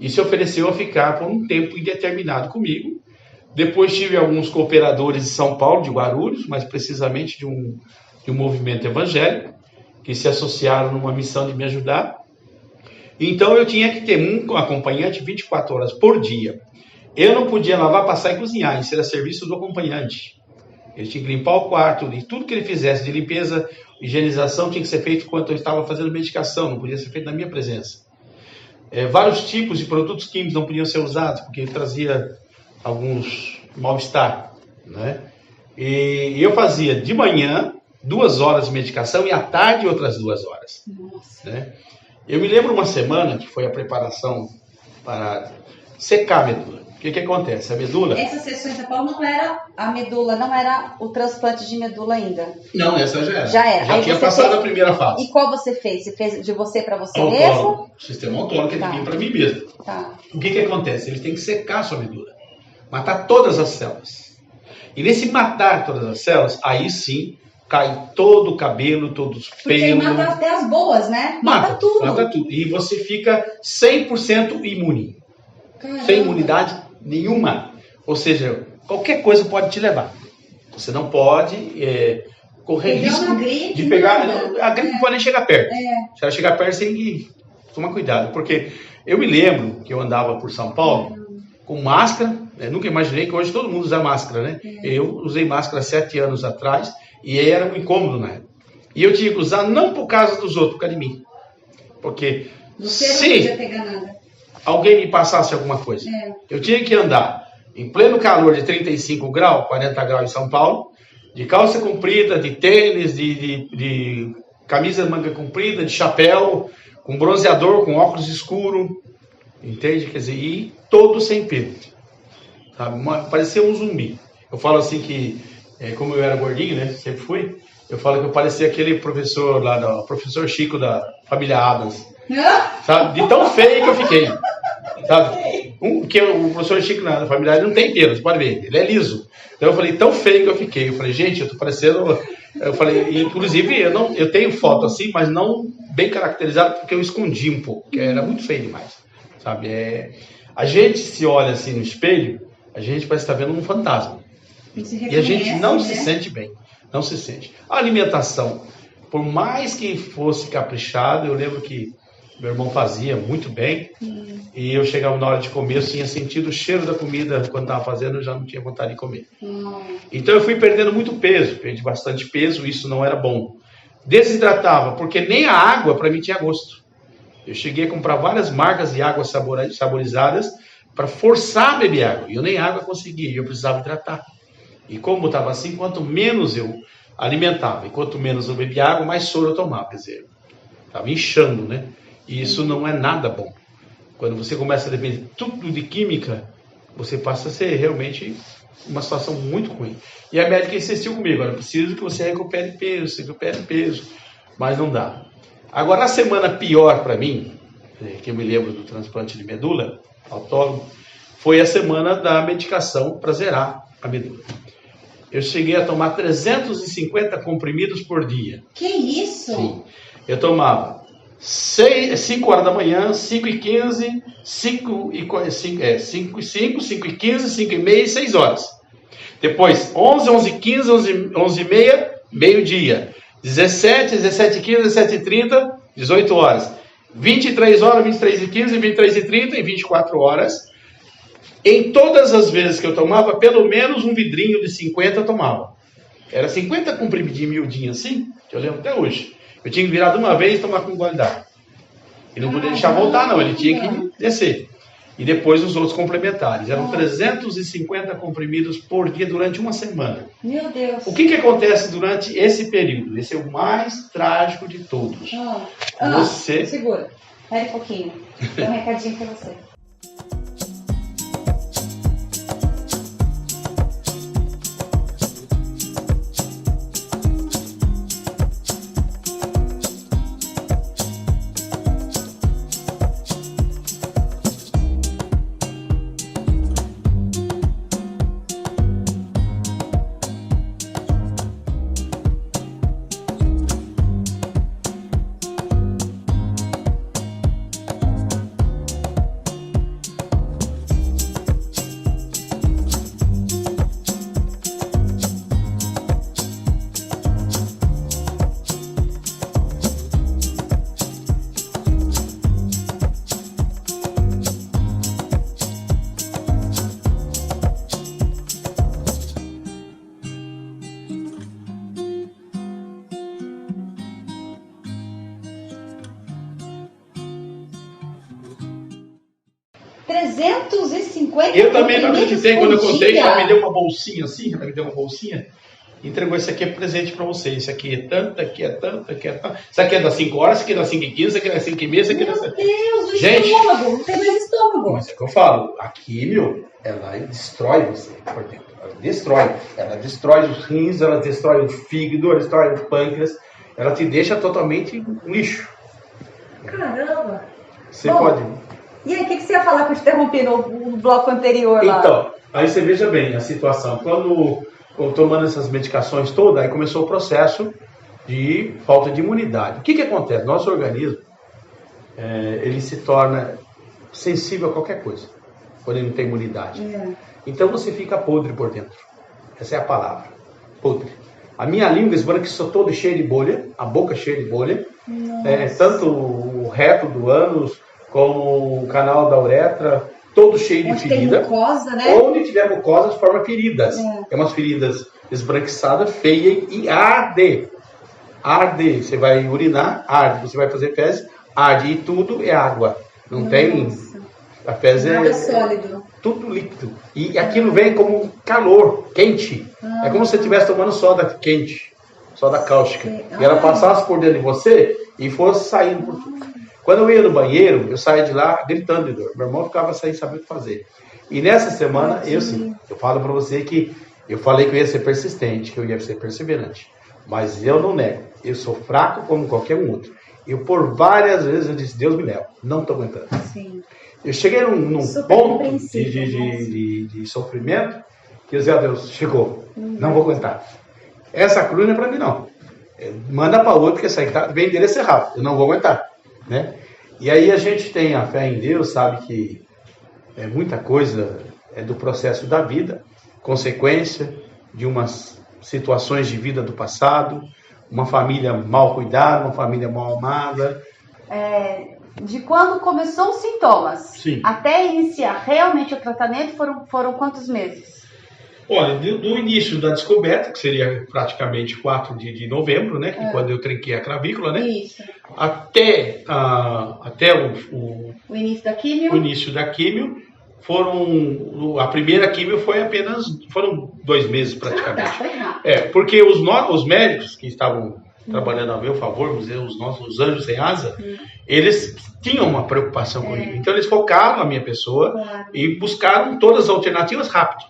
e se ofereceu a ficar por um tempo indeterminado comigo. Depois tive alguns cooperadores de São Paulo, de Guarulhos, mas precisamente de um movimento evangélico, que se associaram numa missão de me ajudar. Então eu tinha que ter um acompanhante 24 horas por dia. Eu não podia lavar, passar e cozinhar, isso era serviço do acompanhante. Ele tinha que limpar o quarto, e tudo que ele fizesse de limpeza, higienização, tinha que ser feito enquanto eu estava fazendo medicação, não podia ser feito na minha presença. Vários tipos de produtos químicos não podiam ser usados, porque ele trazia alguns mal-estar, né? E eu fazia de manhã 2 horas de medicação e à tarde outras 2 horas. Nossa. Né? Eu me lembro uma semana que foi a preparação para secar a medula. O que acontece? A medula... Essa sessão em São Paulo não era a medula, não era o transplante de medula ainda. Não, essa já era. Já era. Já Aí tinha você passado fez... a primeira fase. E qual você fez? Você fez de você para você Autônomo. mesmo? Sistema autônomo, que ele Tá. tem para mim mesmo. Tá. O que acontece? Ele tem que secar a sua medula. Matar todas as células. E nesse matar todas as células, aí sim, cai todo o cabelo, todos os Porque pelos. mata até as boas, né? Mata tudo. Mata tudo. E você fica 100% imune. Caramba. Sem imunidade nenhuma. Ou seja, qualquer coisa pode te levar. Você não pode correr Pegar risco uma gripe, de pegar... nada. A gripe não pode nem chegar perto. É. Se ela chegar perto, você tem que tomar cuidado. Porque eu me lembro que eu andava por São Paulo com máscara. Nunca imaginei que hoje todo mundo usa máscara, né? Eu usei máscara 7 anos atrás e era um incômodo na época. E eu tinha que usar não por causa dos outros, por causa de mim. Porque Você não se podia pegar nada. alguém me passasse alguma coisa, eu tinha que andar em pleno calor de 35 graus, 40 graus em São Paulo, de calça comprida, de tênis, de camisa de manga comprida, de chapéu, com bronzeador, com óculos escuro, entende? Quer dizer, e todo sem pelo. Sabe? Parecia um zumbi. Eu falo assim que, como eu era gordinho, né? Sempre fui. Eu falo que eu parecia aquele professor lá, o professor Chico da família Adams. Sabe? De tão feio que eu fiquei. Sabe? Porque o professor Chico da família Adams não tem pelos, pode ver. Ele é liso. Então eu falei, tão feio que eu fiquei. Eu falei, gente, eu tô parecendo... Eu falei, inclusive, eu tenho foto assim, mas não bem caracterizada, porque eu escondi um pouco, porque era muito feio demais. Sabe? A gente se olha assim no espelho, a gente parece estar vendo um fantasma. E a gente não se sente bem. Não se sente. A alimentação, por mais que fosse caprichado, eu lembro que meu irmão fazia muito bem. E eu chegava na hora de comer, eu tinha sentido o cheiro da comida quando estava fazendo, eu já não tinha vontade de comer. Então eu fui perdendo muito peso, perdi bastante peso, isso não era bom. Desidratava, porque nem a água para mim tinha gosto. Eu cheguei a comprar várias marcas de água saborizadas para forçar a beber água. E eu nem água conseguia, eu precisava hidratar. E como estava assim, quanto menos eu alimentava e quanto menos eu bebia água, mais soro eu tomava. Quer dizer, estava inchando, né? E isso não é nada bom. Quando você começa a depender tudo de química, você passa a ser realmente uma situação muito ruim. E a médica insistiu comigo, olha, preciso que você recupere peso, mas não dá. Agora, a semana pior para mim, que eu me lembro do transplante de medula, autônomo, foi a semana da medicação para zerar a medula. Eu cheguei a tomar 350 comprimidos por dia. Que isso? Sim. Eu tomava 5 horas da manhã, 5h15, 5h15, 5h meia e 6 horas. Depois, 11, 11h15, 11h30, meio-dia. 17, 17h15, 17h30, 18 horas. 23 horas, 23h15, 23h30 e 24 horas. Em todas as vezes que eu tomava, pelo menos um vidrinho de 50 eu tomava. Era 50 comprimidinhos miudinhos assim, que eu lembro até hoje. Eu tinha que virar de uma vez e tomar com um gole d'água. E não podia deixar voltar, não. Ele tinha que descer. E depois os outros complementares. Eram 350 comprimidos por dia durante uma semana. Meu Deus. O que acontece durante esse período? Esse é o mais trágico de todos. Você... Segura. Espera um pouquinho. Tem um recadinho para você. 350 Eu também não acreditei quando eu contei, dia. ela me deu uma bolsinha assim, ela me deu uma bolsinha, entregou isso aqui é presente pra você, isso aqui é tanto, aqui é tanto, aqui é tanto, isso aqui é das 5 horas, isso aqui é das 5h15, isso aqui é das 5h30, isso aqui é das... Meu Deus, o Gente, estômago, não tem mais estômago. mas é o que eu falo, a químio, ela destrói você por dentro, ela destrói os rins, ela destrói o fígado, ela destrói o pâncreas, ela te deixa totalmente um lixo. Caramba. Você Bom, pode... E aí, o que você ia falar que eu te interrompi no bloco anterior lá? Então, aí você veja bem a situação. Quando eu tomando essas medicações todas, aí começou o processo de falta de imunidade. O que acontece? Nosso organismo, ele se torna sensível a qualquer coisa, quando ele não tem imunidade. Então você fica podre por dentro. Essa é a palavra, podre. A minha língua esbranquiçou toda cheia de bolha, a boca cheia de bolha, tanto o reto do ânus, como o canal da uretra, todo cheio de ferida. Tem mucosa, né? Onde tiver mucosa, forma feridas. É umas feridas esbranquiçadas, feias e arde. Arde. Você vai urinar, arde. Você vai fazer fezes, arde. E tudo é água. Não tem... A fezes Nada sólido. Tudo líquido. E aquilo vem como calor, quente. É como se você estivesse tomando soda quente. Soda cáustica. E ela passasse por dentro de você e fosse saindo por tudo. Quando eu ia no banheiro, eu saía de lá gritando de dor. Meu irmão ficava sem saber o que fazer. E nessa semana, eu falo pra você que eu falei que eu ia ser persistente, que eu ia ser perseverante. Mas eu não nego. Eu sou fraco como qualquer um outro. Eu, por várias vezes, eu disse, Deus me leva. Não tô aguentando. Sim. Eu cheguei num ponto de sofrimento que eu disse, Deus, chegou. Não vou aguentar. Essa cruz não é pra mim, não. Manda pra outra, porque essa aí vem endereço errado. Eu não vou aguentar. Né? E aí a gente tem a fé em Deus, sabe que muita coisa é do processo da vida, consequência de umas situações de vida do passado, uma família mal cuidada, uma família mal amada. De quando começou os sintomas Sim. até iniciar realmente o tratamento foram quantos meses? Olha, do início da descoberta, que seria praticamente 4 de novembro, né? Que quando eu trinquei a clavícula, né? Isso. Até o início da químio? O início da químio a primeira químio foram 2 meses praticamente. Foi rápido. Porque os médicos que estavam trabalhando a meu favor, vamos dizer, os nossos anjos sem asa, eles tinham uma preocupação comigo. Então eles focaram na minha pessoa e buscaram todas as alternativas rápido.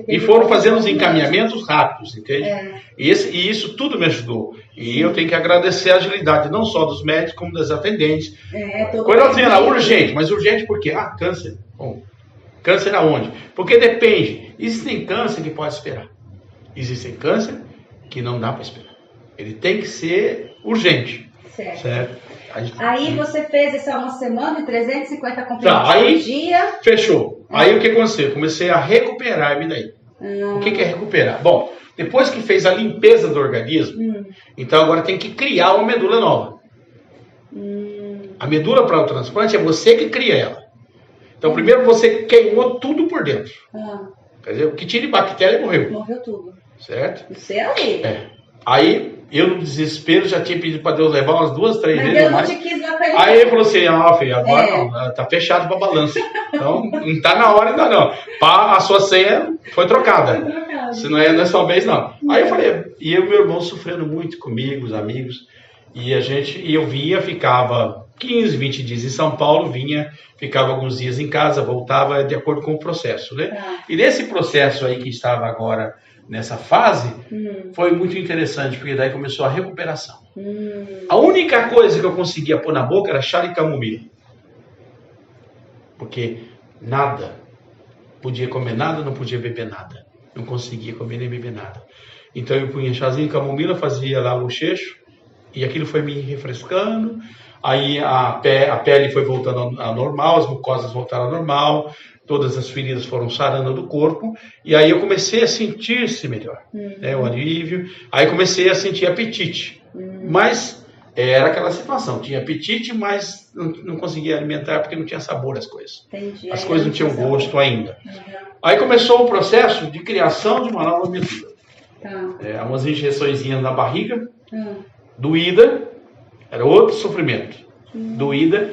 E foram fazendo os encaminhamentos rápidos, entende? E isso tudo me ajudou. E eu tenho que agradecer a agilidade, não só dos médicos, como das atendentes. Quando ela dizia, urgente, mas urgente por quê? Câncer. Bom, câncer aonde? Porque depende. Existem câncer que pode esperar. Existem câncer que não dá para esperar. Ele tem que ser urgente. Certo? Aí você fez essa uma semana de 350 comprimidos por dia. Fechou. Aí o que aconteceu? Eu comecei a recuperar-me daí. O que é recuperar? Bom, depois que fez a limpeza do organismo, então agora tem que criar uma medula nova. A medula para o transplante é você que cria ela. Então primeiro você queimou tudo por dentro. Quer dizer, o que tinha de bactéria morreu. Morreu tudo. Certo? Você é ali. Aí, eu no desespero já tinha pedido para Deus levar umas 2, 3 vezes. Deus não te quis lá com ele. Aí ele falou assim, filho, agora não, tá fechado para balança. Então, não tá na hora ainda não. A sua senha foi trocada. Se não é sua vez, não. Aí eu falei, e o meu irmão sofrendo muito comigo, os amigos, e eu vinha, ficava 15, 20 dias em São Paulo, ficava alguns dias em casa, voltava de acordo com o processo, né? E nesse processo aí que estava agora, nessa fase, foi muito interessante, porque daí começou a recuperação. A única coisa que eu conseguia pôr na boca era chá de camomila. Porque nada, podia comer nada, não podia beber nada. Não conseguia comer nem beber nada. Então eu punha chazinho de camomila, fazia lá o bochecho, e aquilo foi me refrescando. Aí a pele foi voltando ao normal, as mucosas voltaram ao normal, todas as feridas foram sarando do corpo, e aí eu comecei a sentir-se melhor, né, o alívio. Aí comecei a sentir apetite, mas era aquela situação, tinha apetite, mas não conseguia alimentar porque não tinha sabor as coisas. Entendi. As coisas não tinham gosto ainda. Aí começou o processo de criação de uma nova medula. Umas injeçõezinhas na barriga, doída, era outro sofrimento, doída,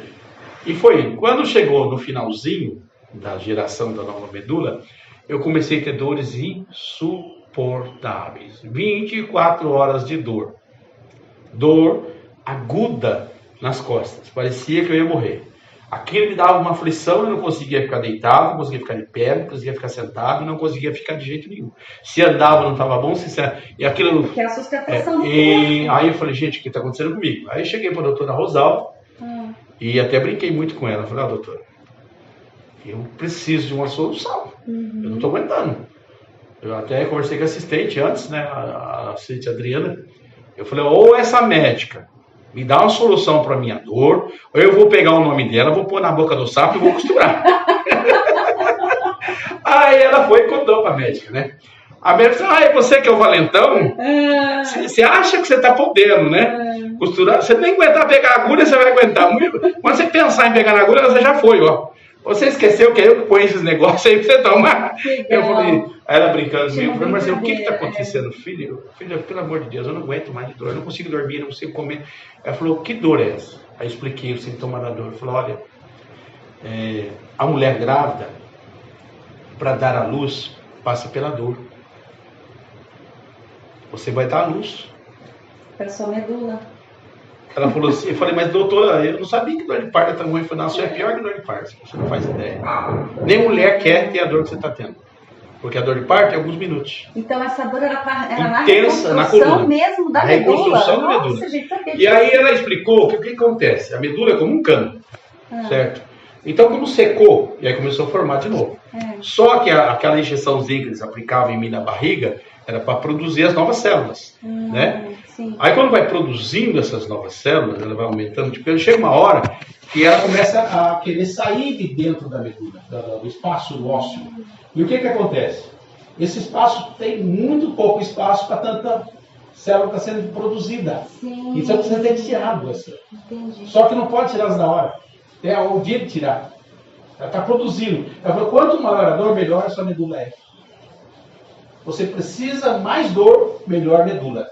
e foi. Quando chegou no finalzinho, da geração da nova medula, eu comecei a ter dores insuportáveis. 24 horas de dor. Dor aguda nas costas. Parecia que eu ia morrer. Aquilo me dava uma aflição, eu não conseguia ficar deitado, não conseguia ficar de pé, não conseguia ficar sentado, não conseguia ficar de jeito nenhum. Se andava não estava bom, e aquilo... Que é a sustentação. Aí eu falei, gente, o que está acontecendo comigo? Aí eu cheguei para a doutora Rosalva e até brinquei muito com ela. Falei, doutora, eu preciso de uma solução. Eu não estou aguentando. Eu até conversei com a assistente antes, né, a assistente Adriana. Eu falei, ou essa médica me dá uma solução para minha dor, ou eu vou pegar o nome dela, vou pôr na boca do sapo e vou costurar. Aí ela foi e contou para a médica, né? A médica falou, é você que é o valentão? Você acha que você está podendo, né? Costurar, você nem aguentar pegar a agulha, você vai aguentar. Quando você pensar em pegar na agulha, você já foi, ó. Você esqueceu que é eu que ponho esses negócios aí pra você tomar. Eu falei, aí ela brincando comigo, eu falei, Marcelo, o que está acontecendo? Filho, pelo amor de Deus, eu não aguento mais de dor, eu não consigo dormir, eu não consigo comer. Ela falou, que dor é essa? Aí eu expliquei o sintoma da dor. Eu falei, olha, a mulher grávida, para dar à luz, passa pela dor. Você vai dar à luz. Para sua medula. Ela falou assim, eu falei, mas doutora, eu não sabia que dor de parto é tão ruim. Eu falei, não, isso é pior que dor de parto, você não faz ideia. Nem mulher quer ter a dor que você está tendo. Porque a dor de parto é alguns minutos. Então essa dor era na intensa, na reconstrução coluna. mesmo da A medula? reconstrução da Nossa, medula. gente, E aí ela explicou que o que acontece? A medula é como um cano, certo? Então, como secou, e aí começou a formar de novo. Só que aquela injeçãozinha que eles aplicavam em mim na barriga era para produzir as novas células, né? Sim. Aí quando vai produzindo essas novas células, ela vai aumentando de peso, chega uma hora que ela começa a querer sair de dentro da medula, do espaço ósseo. E o que acontece? Esse espaço tem muito pouco espaço para tanta célula que está sendo produzida. Sim. Então precisa ter tirado essa. Entendi. Só que não pode tirar na hora. É o dia de tirar. Ela está produzindo. Ela falou, quanto maior a dor, melhor a sua medula é. Você precisa mais dor, melhor medula.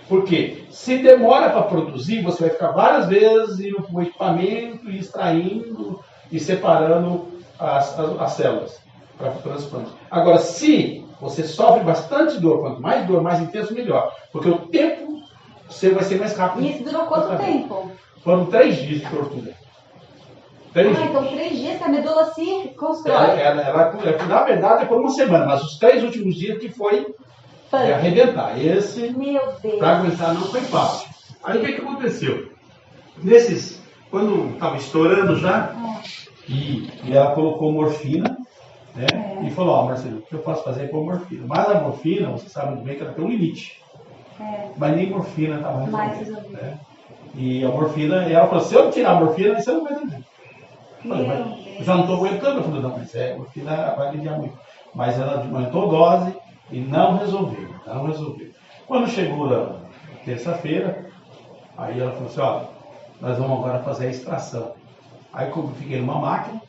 Por quê? Se demora para produzir, você vai ficar várias vezes indo para o equipamento e extraindo e separando as células para o transplante. Agora, se você sofre bastante dor, quanto mais dor, mais intenso, melhor. Porque o tempo seu vai ser mais rápido. E isso durou quanto tempo? Foram 3 dias de tortura. 3 dias. Então 3 dias que a medula se constrói. Na verdade, é por uma semana, mas os 3 últimos dias que foi arrebentar. Esse, meu Deus, para aguentar, não foi fácil. Aí o que aconteceu? Quando estava estourando já, e ela colocou morfina, né? E falou, ó, Marcelo, o que eu posso fazer é pôr morfina. Mas a morfina, você sabe muito bem que ela tem um limite. Mas nem morfina estava resolvendo. Né? E a morfina, e ela falou, se eu tirar a morfina, você não vai entender. Eu já não estou aguentando. Eu falei, não, mas a morfina vai aliviar muito. Mas ela aumentou a dose e não resolveu. Quando chegou na terça-feira, aí ela falou assim, ó, nós vamos agora fazer a extração. Aí como eu fiquei numa máquina,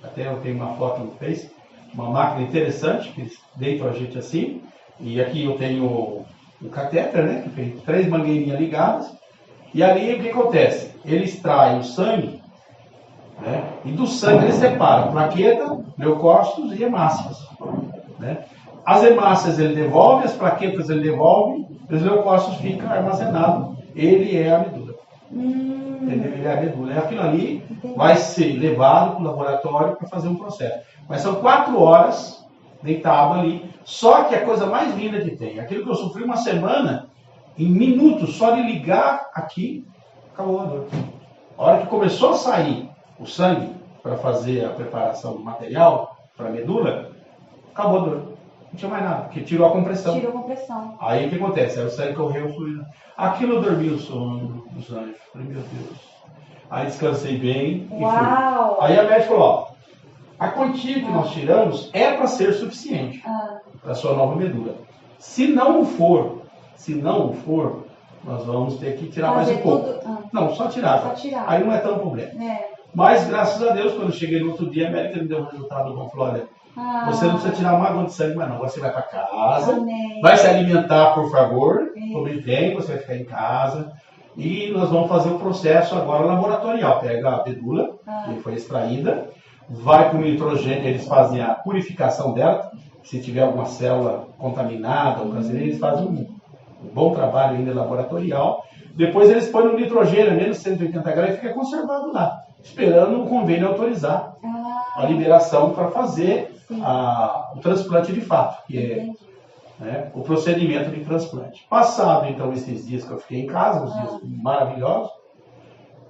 até eu tenho uma foto no Face, uma máquina interessante, que deitam a gente assim, e aqui eu tenho um catéter, né, que tem 3 mangueirinhas ligadas, e ali o que acontece? Ele extrai o sangue, né, e do sangue ele separa plaqueta, leucócitos e hemácias, né. As hemácias ele devolve, as plaquetas ele devolve, os leucócitos ficam armazenados. Ele é a medula. Ele é a medula. E aquilo ali vai ser levado para o laboratório para fazer um processo. Mas são 4 horas deitado ali. Só que a coisa mais linda que tem, aquilo que eu sofri uma semana, em minutos, só de ligar aqui, acabou a dor. A hora que começou a sair o sangue para fazer a preparação do material para a medula, acabou a dor. Não tinha mais nada, porque tirou a compressão. Aí o que acontece? Aí o sangue correu, fluindo. Aquilo eu dormi o sono dos anjos. Falei, meu Deus. Aí descansei bem e fui. Aí a médica falou, ó, a quantia que nós tiramos é para ser suficiente para a sua nova medula. Se não for, nós vamos ter que tirar mais um pouco. Não, só tirar. Aí não é tão problema. Mas graças a Deus, quando eu cheguei no outro dia, a médica me deu um resultado bom. Falou, olha, você não precisa tirar uma gota de sangue mais não. Você vai para casa, vai se alimentar, por favor, come bem, você vai ficar em casa. E nós vamos fazer o processo agora laboratorial. Pega a medula, que foi extraída, vai para o nitrogênio, eles fazem a purificação dela. Se tiver alguma célula contaminada ou cancerígena, eles fazem um bom trabalho ainda laboratorial. Depois eles põem no nitrogênio, a menos 180 graus, e fica conservado lá, esperando o convênio autorizar a liberação para fazer o transplante de fato, que é o procedimento de transplante. Passado, então, esses dias que eu fiquei em casa, uns dias maravilhosos,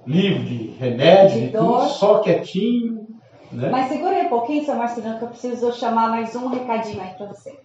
livre de remédio, de tudo, só quietinho. Né? Mas segura aí um pouquinho, seu Marcelino, que eu preciso chamar mais um recadinho aí para você.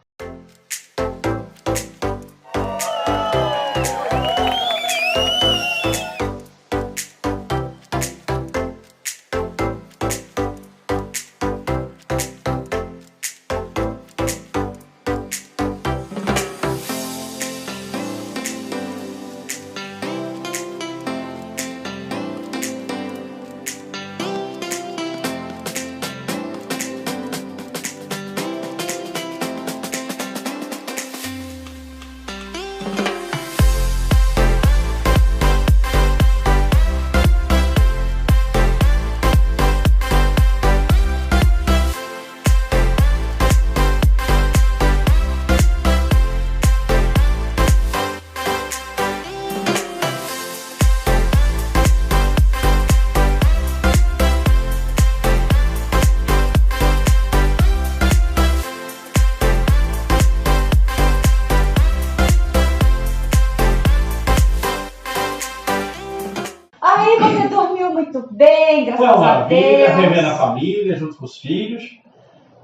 Aí você dormiu muito bem, graças a Deus. Revendo a família, junto com os filhos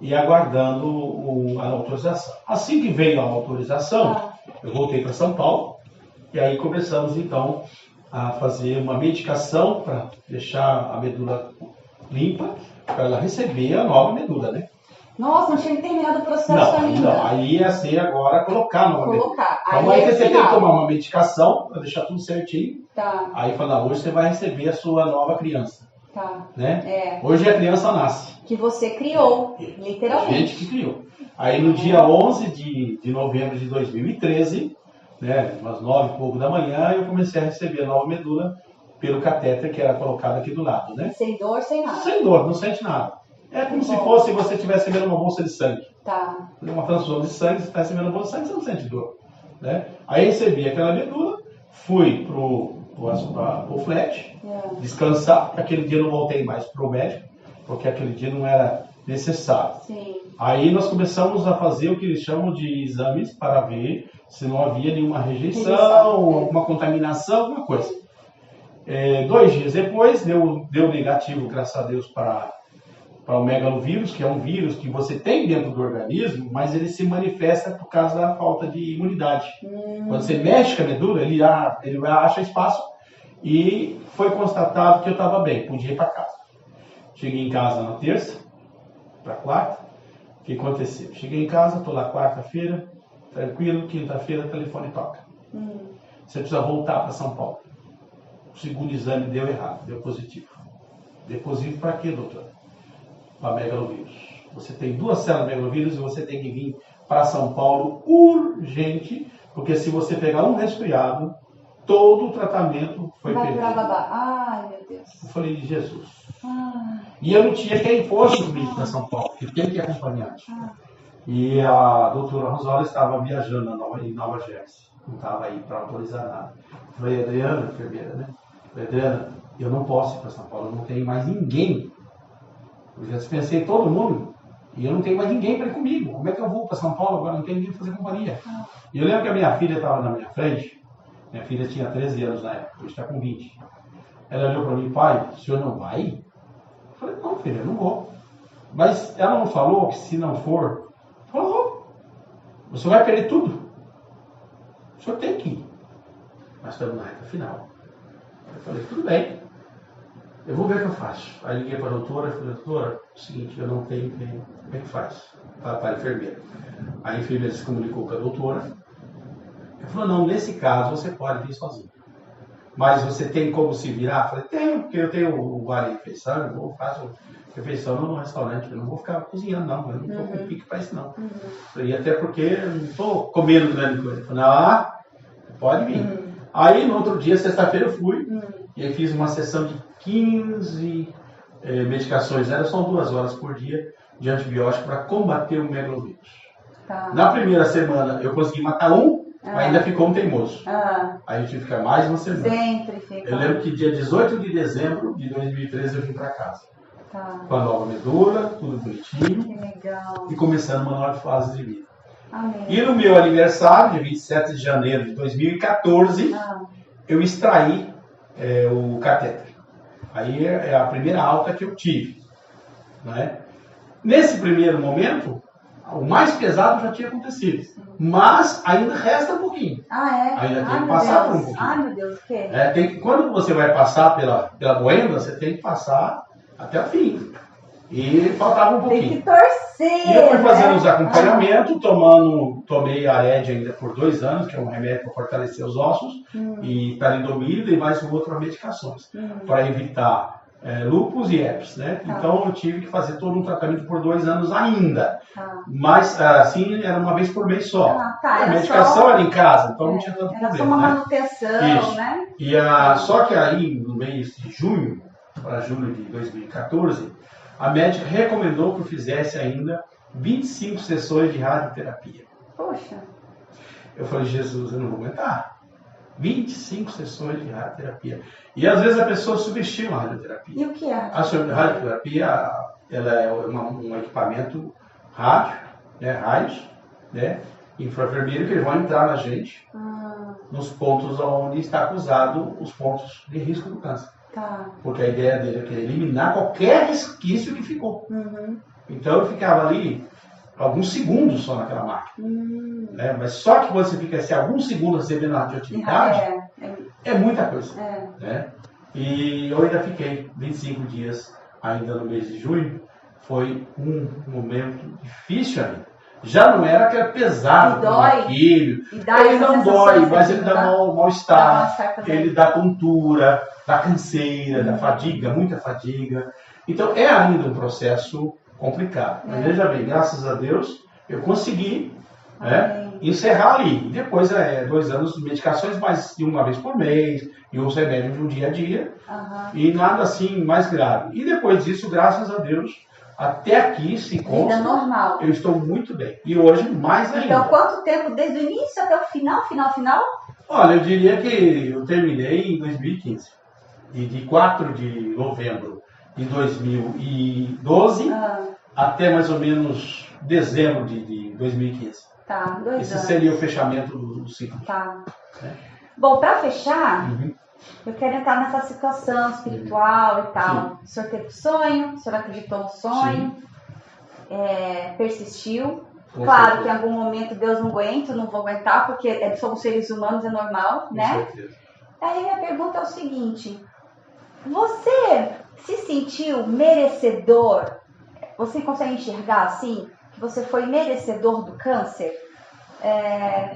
e aguardando a autorização. Assim que veio a autorização, eu voltei para São Paulo e aí começamos então a fazer uma medicação para deixar a medula limpa, para ela receber a nova medula, né? Nossa, não tinha terminado o processo ainda. Não, aí ia ser agora colocar a nova medula. Então Aí aí você tem que tomar uma medicação para deixar tudo certinho. Tá. Aí fala, hoje você vai receber a sua nova criança. Tá. Né? Hoje a criança nasce. Que você criou, A literalmente. gente que criou. Aí no dia 11 de novembro de 2013, né, umas 9 e pouco da manhã, eu comecei a receber a nova medula pelo catéter que era colocado aqui do lado, né? Sem dor, sem nada. Sem dor, não sente nada. É como se fosse você estivesse recebendo uma bolsa de sangue. Tá. Uma transfusão de sangue, você está recebendo uma bolsa de sangue, você não sente dor. Né? Aí recebi aquela medula, fui pro flat, descansar. Aquele dia eu não voltei mais pro médico, porque aquele dia não era necessário. Sim. Aí nós começamos a fazer o que eles chamam de exames para ver se não havia nenhuma rejeição, alguma contaminação, alguma coisa. 2 dias depois, deu negativo, graças a Deus, para o megalovírus, que é um vírus que você tem dentro do organismo, mas ele se manifesta por causa da falta de imunidade. Quando você mexe com a medula, ele acha espaço e foi constatado que eu estava bem, podia ir para casa. Cheguei em casa na terça, para quarta, o que aconteceu? Cheguei em casa, estou lá quarta-feira, tranquilo, quinta-feira o telefone toca. Você precisa voltar para São Paulo. O segundo exame deu errado, deu positivo. Deu positivo para quê, doutor? Para megalovírus. Você tem 2 células de megalovírus e você tem que vir para São Paulo urgente, porque se você pegar um resfriado, todo o tratamento foi perdido. Ai, meu Deus. Eu falei de Jesus. E eu não tinha quem fosse comigo para São Paulo, porque tem que acompanhar. E a doutora Rosola estava viajando em Nova Jersey. Não estava aí para autorizar nada. Eu falei, Adriana, enfermeira, né? Eu falei, Adriana, eu não posso ir para São Paulo, eu não tenho mais ninguém. Eu já dispensei todo mundo e eu não tenho mais ninguém para ir comigo. Como é que eu vou para São Paulo agora? Não tenho ninguém para fazer companhia. E eu lembro que a minha filha estava na minha frente. Minha filha tinha 13 anos na época, hoje está com 20. Ela olhou para mim, pai, o senhor não vai? Eu falei, não, filha, eu não vou. Mas ela não falou que se não for, falou, você vai perder tudo. O senhor tem que ir. Nós estamos na reta final. Eu falei, tudo bem. Eu vou ver o que eu faço. Aí liguei para a doutora e falei, doutora, é o seguinte, eu não tenho quem. Como é que faz? Para a enfermeira. A enfermeira se comunicou com a doutora. Ela falou, não, nesse caso você pode vir sozinho. Mas você tem como se virar? Eu falei, tenho, porque eu tenho o bar de refeição, eu faço refeição no restaurante, eu não vou ficar cozinhando, não. Eu não estou com pique para isso, não. E até porque eu não estou comendo grande coisa. Eu falei, pode vir. Aí, no outro dia, sexta-feira, eu fui e eu fiz uma sessão de 15 medicações, eram só 2 horas por dia de antibiótico para combater o megalovírus. Tá. Na primeira semana eu consegui matar um, ainda ficou um teimoso. Aí eu tive que ficar mais uma semana. Sempre fica. Eu lembro que dia 18 de dezembro de 2013 eu vim para casa. Tá. Com a nova medula, tudo bonitinho. Que legal. E começando uma nova fase de vida. Amém. E no meu aniversário, dia 27 de janeiro de 2014, eu extraí o catéter. Aí é a primeira alta que eu tive. Né? Nesse primeiro momento, o mais pesado já tinha acontecido. Mas ainda resta um pouquinho. Ainda tem que passar por um pouquinho. Ai, meu Deus, o quê? Quando você vai passar pela moenda, você tem que passar até o fim. E faltava um pouquinho. Tem que torcer. E eu fui fazendo os acompanhamentos, tomei a Ared ainda por 2 anos, que é um remédio para fortalecer os ossos, e talidomida e mais outras medicações, para evitar lúpus e herpes, né? Então eu tive que fazer todo um tratamento por 2 anos ainda. Mas assim, era uma vez por mês só. A medicação era em casa, então não tinha tanto problema. Era só uma manutenção, Isso. né? Só que aí, no mês de junho, para julho de 2014, a médica recomendou que eu fizesse ainda 25 sessões de radioterapia. Poxa. Eu falei, Jesus, eu não vou aguentar. 25 sessões de radioterapia. E às vezes a pessoa subestima a radioterapia. E o que é? A radioterapia, ela é um equipamento rádio, né, raios, né, infravermelho, que eles vão entrar na gente nos pontos onde está acusado os pontos de risco do câncer. Tá. Porque a ideia dele é eliminar qualquer resquício que ficou. Então eu ficava ali alguns segundos só naquela máquina. Né? Mas só que você fica assim, alguns segundos recebendo a radioatividade, é muita coisa. Né? E eu ainda fiquei 25 dias ainda no mês de junho. Foi um momento difícil ainda. Já não era aquele pesado, ele não dói, mas ele dá mal-estar, ele dá tontura, dá canseira, dá fadiga, muita fadiga. Então é ainda um processo complicado. Mas veja bem, graças a Deus, eu consegui encerrar ali. E depois 2 anos de medicações, mais de uma vez por mês, e os remédios de um dia a dia, e nada assim mais grave. E depois disso, graças a Deus, até aqui se consta, vida normal. Eu estou muito bem. E hoje mais ainda. Então, quanto tempo desde o início até o final? Olha, eu diria que eu terminei em 2015. E de 4 de novembro de 2012 até mais ou menos dezembro de 2015. Tá, 2 anos. Esse seria o fechamento do ciclo. Tá. Bom, para fechar, eu quero entrar nessa situação espiritual e tal. O senhor teve sonho, o senhor acreditou no sonho, persistiu. Claro que em algum momento Deus não aguenta, não vou aguentar, porque somos seres humanos, é normal, né? Com certeza. Aí minha pergunta é o seguinte: você se sentiu merecedor? Você consegue enxergar assim, que você foi merecedor do câncer?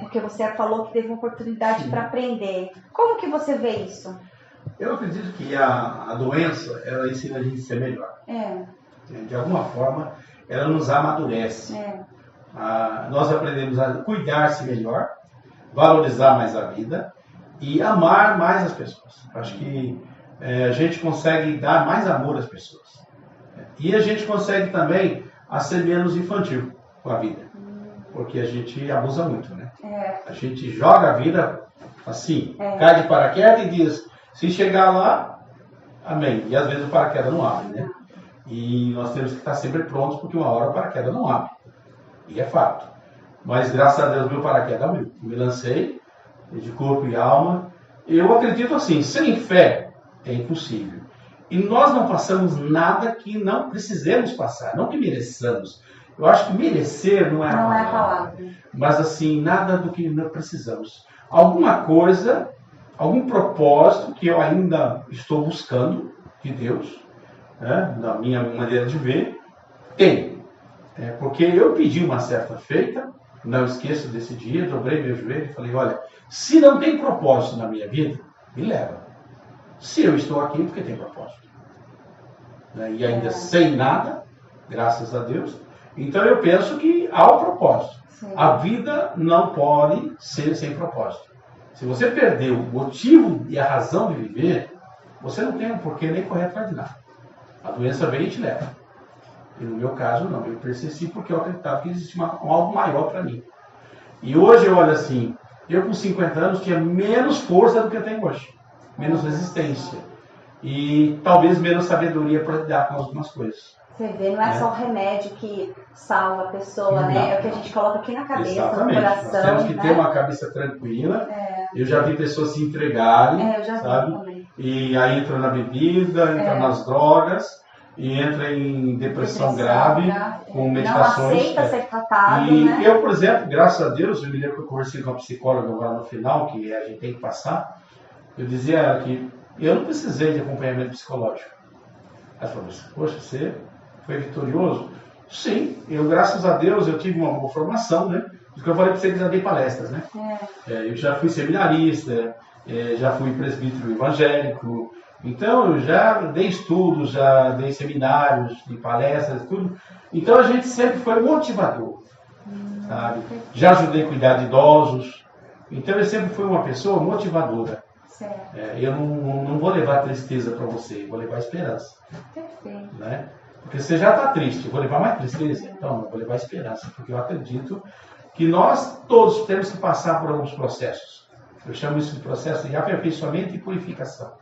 Porque você falou que teve uma oportunidade para aprender. Como que você vê isso? Eu acredito que a doença, ela ensina a gente a ser melhor. De alguma forma, ela nos amadurece. Nós aprendemos a cuidar-se melhor, valorizar mais a vida e amar mais as pessoas. Acho que a gente consegue dar mais amor às pessoas. E a gente consegue também a ser menos infantil com a vida. Porque a gente abusa muito, né? A gente joga a vida assim, cai de paraquedas e diz, se chegar lá, amém. E às vezes o paraquedas não abre, né? E nós temos que estar sempre prontos, porque uma hora o paraquedas não abre. E é fato. Mas graças a Deus meu paraquedas abriu. Me lancei, de corpo e alma. Eu acredito assim, sem fé é impossível. E nós não passamos nada que não precisemos passar, não que mereçamos. Eu acho que merecer não é a palavra. Mas assim, nada do que não precisamos. Alguma coisa, algum propósito que eu ainda estou buscando de Deus, né, na minha maneira de ver, tem. Porque eu pedi uma certa feita, não esqueço desse dia, dobrei meu joelho e falei, olha, se não tem propósito na minha vida, me leva. Se eu estou aqui, porque tem propósito. E ainda sem nada, graças a Deus. Então eu penso que há o propósito. Sim. A vida não pode ser sem propósito. Se você perdeu o motivo e a razão de viver, você não tem um porquê nem correr atrás de nada. A doença vem e te leva. E no meu caso, não. Eu persesti porque eu acreditava que existia algo maior para mim. E hoje eu olho assim, eu com 50 anos tinha menos força do que eu tenho hoje. Menos resistência. E talvez menos sabedoria para lidar com algumas coisas. Você vê, não é só o remédio que salva a pessoa, Não. né? É o que a gente coloca aqui na cabeça, Exatamente. no coração. Nós temos que né? ter uma cabeça tranquila. Eu já vi pessoas se entregarem, Eu já vi sabe? também. E aí entra na bebida, entra nas drogas, e entra em depressão grave, com medicações. Não aceita ser tratado, E né? eu, por exemplo, graças a Deus, eu me lembro que eu conversei com a psicóloga agora no final, que a gente tem que passar, eu dizia a ela que eu não precisei de acompanhamento psicológico. Ela falou assim, poxa, você foi vitorioso? Sim, eu, graças a Deus, eu tive uma boa formação, né? Porque eu falei para você que já dei palestras, né? Eu já fui seminarista, já fui presbítero evangélico, então eu já dei estudos, já dei seminários, de palestras, tudo. Então a gente sempre foi motivador, sabe? Já ajudei a cuidar de idosos, então eu sempre fui uma pessoa motivadora. Certo. Eu não vou levar tristeza para você, eu vou levar esperança. Perfeito. Né? Porque você já está triste, eu vou levar mais tristeza? Então, eu vou levar esperança, porque eu acredito que nós todos temos que passar por alguns processos. Eu chamo isso de processo de aperfeiçoamento e purificação.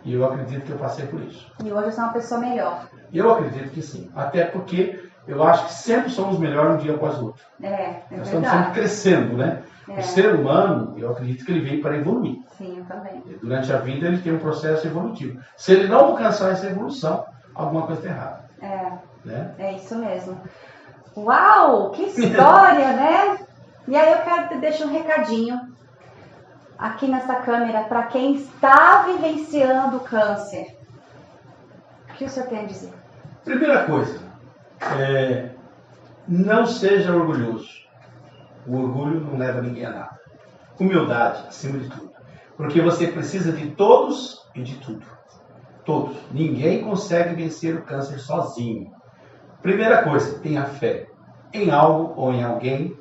E eu acredito que eu passei por isso. E hoje você é uma pessoa melhor. Eu acredito que sim, até porque eu acho que sempre somos melhores um dia após o outro. Nós estamos sempre crescendo, né? O ser humano, eu acredito que ele veio para evoluir. Sim, eu também. E durante a vida ele tem um processo evolutivo. Se ele não alcançar essa evolução, alguma coisa está errada. Né? É isso mesmo. Uau, que história, né? E aí eu quero deixar um recadinho aqui nessa câmera para quem está vivenciando o câncer. O que o senhor tem a dizer? Primeira coisa, não seja orgulhoso. O orgulho não leva ninguém a nada. Humildade, acima de tudo. Porque você precisa de todos e de tudo. Todos. Ninguém consegue vencer o câncer sozinho. Primeira coisa, tenha fé em algo ou em alguém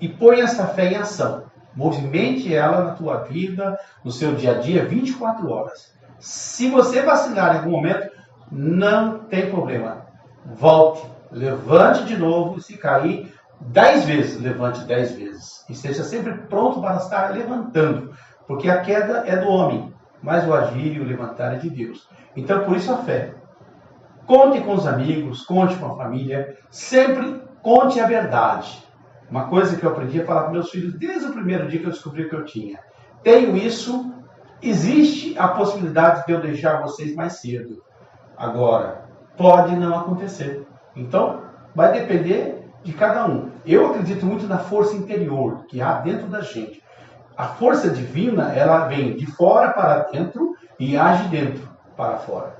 e põe essa fé em ação. Movimente ela na tua vida, no seu dia a dia, 24 horas. Se você vacilar em algum momento, não tem problema. Volte, levante de novo, se cair 10 vezes, levante 10 vezes. E seja sempre pronto para estar levantando. Porque a queda é do homem, mas o agir e o levantar é de Deus. Então, por isso a fé. Conte com os amigos, conte com a família, sempre conte a verdade. Uma coisa que eu aprendi a falar com meus filhos desde o primeiro dia que eu descobri o que eu tinha. Tenho isso, existe a possibilidade de eu deixar vocês mais cedo. Agora, pode não acontecer. Então, vai depender de cada um. Eu acredito muito na força interior que há dentro da gente. A força divina, ela vem de fora para dentro e age dentro para fora.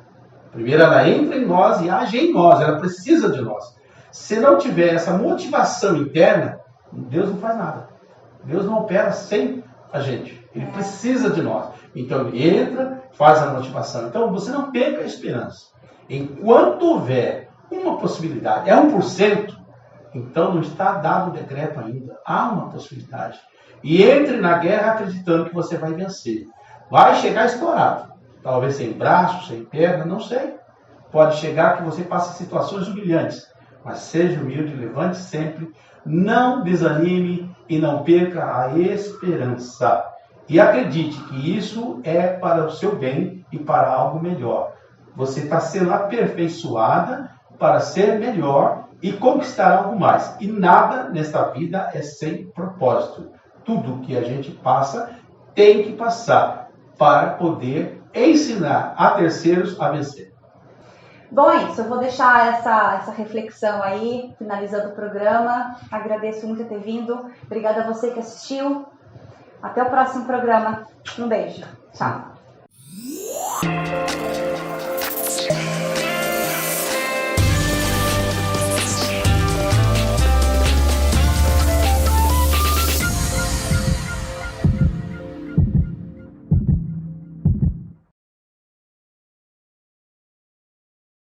Primeiro ela entra em nós e age em nós, ela precisa de nós. Se não tiver essa motivação interna, Deus não faz nada. Deus não opera sem a gente. Ele precisa de nós. Então ele entra, faz a motivação. Então você não perca a esperança. Enquanto houver uma possibilidade, é 1%, então não está dado o decreto ainda. Há uma possibilidade. E entre na guerra acreditando que você vai vencer. Vai chegar estourado. Talvez sem braço, sem perna, não sei. Pode chegar que você passe situações humilhantes. Mas seja humilde, levante sempre. Não desanime e não perca a esperança. E acredite que isso é para o seu bem e para algo melhor. Você está sendo aperfeiçoada para ser melhor e conquistar algo mais. E nada nesta vida é sem propósito. Tudo que a gente passa tem que passar para poder ensinar a terceiros a vencer. Bom, é isso. Eu vou deixar essa reflexão aí, finalizando o programa. Agradeço muito por ter vindo. Obrigada a você que assistiu. Até o próximo programa. Um beijo. Tchau.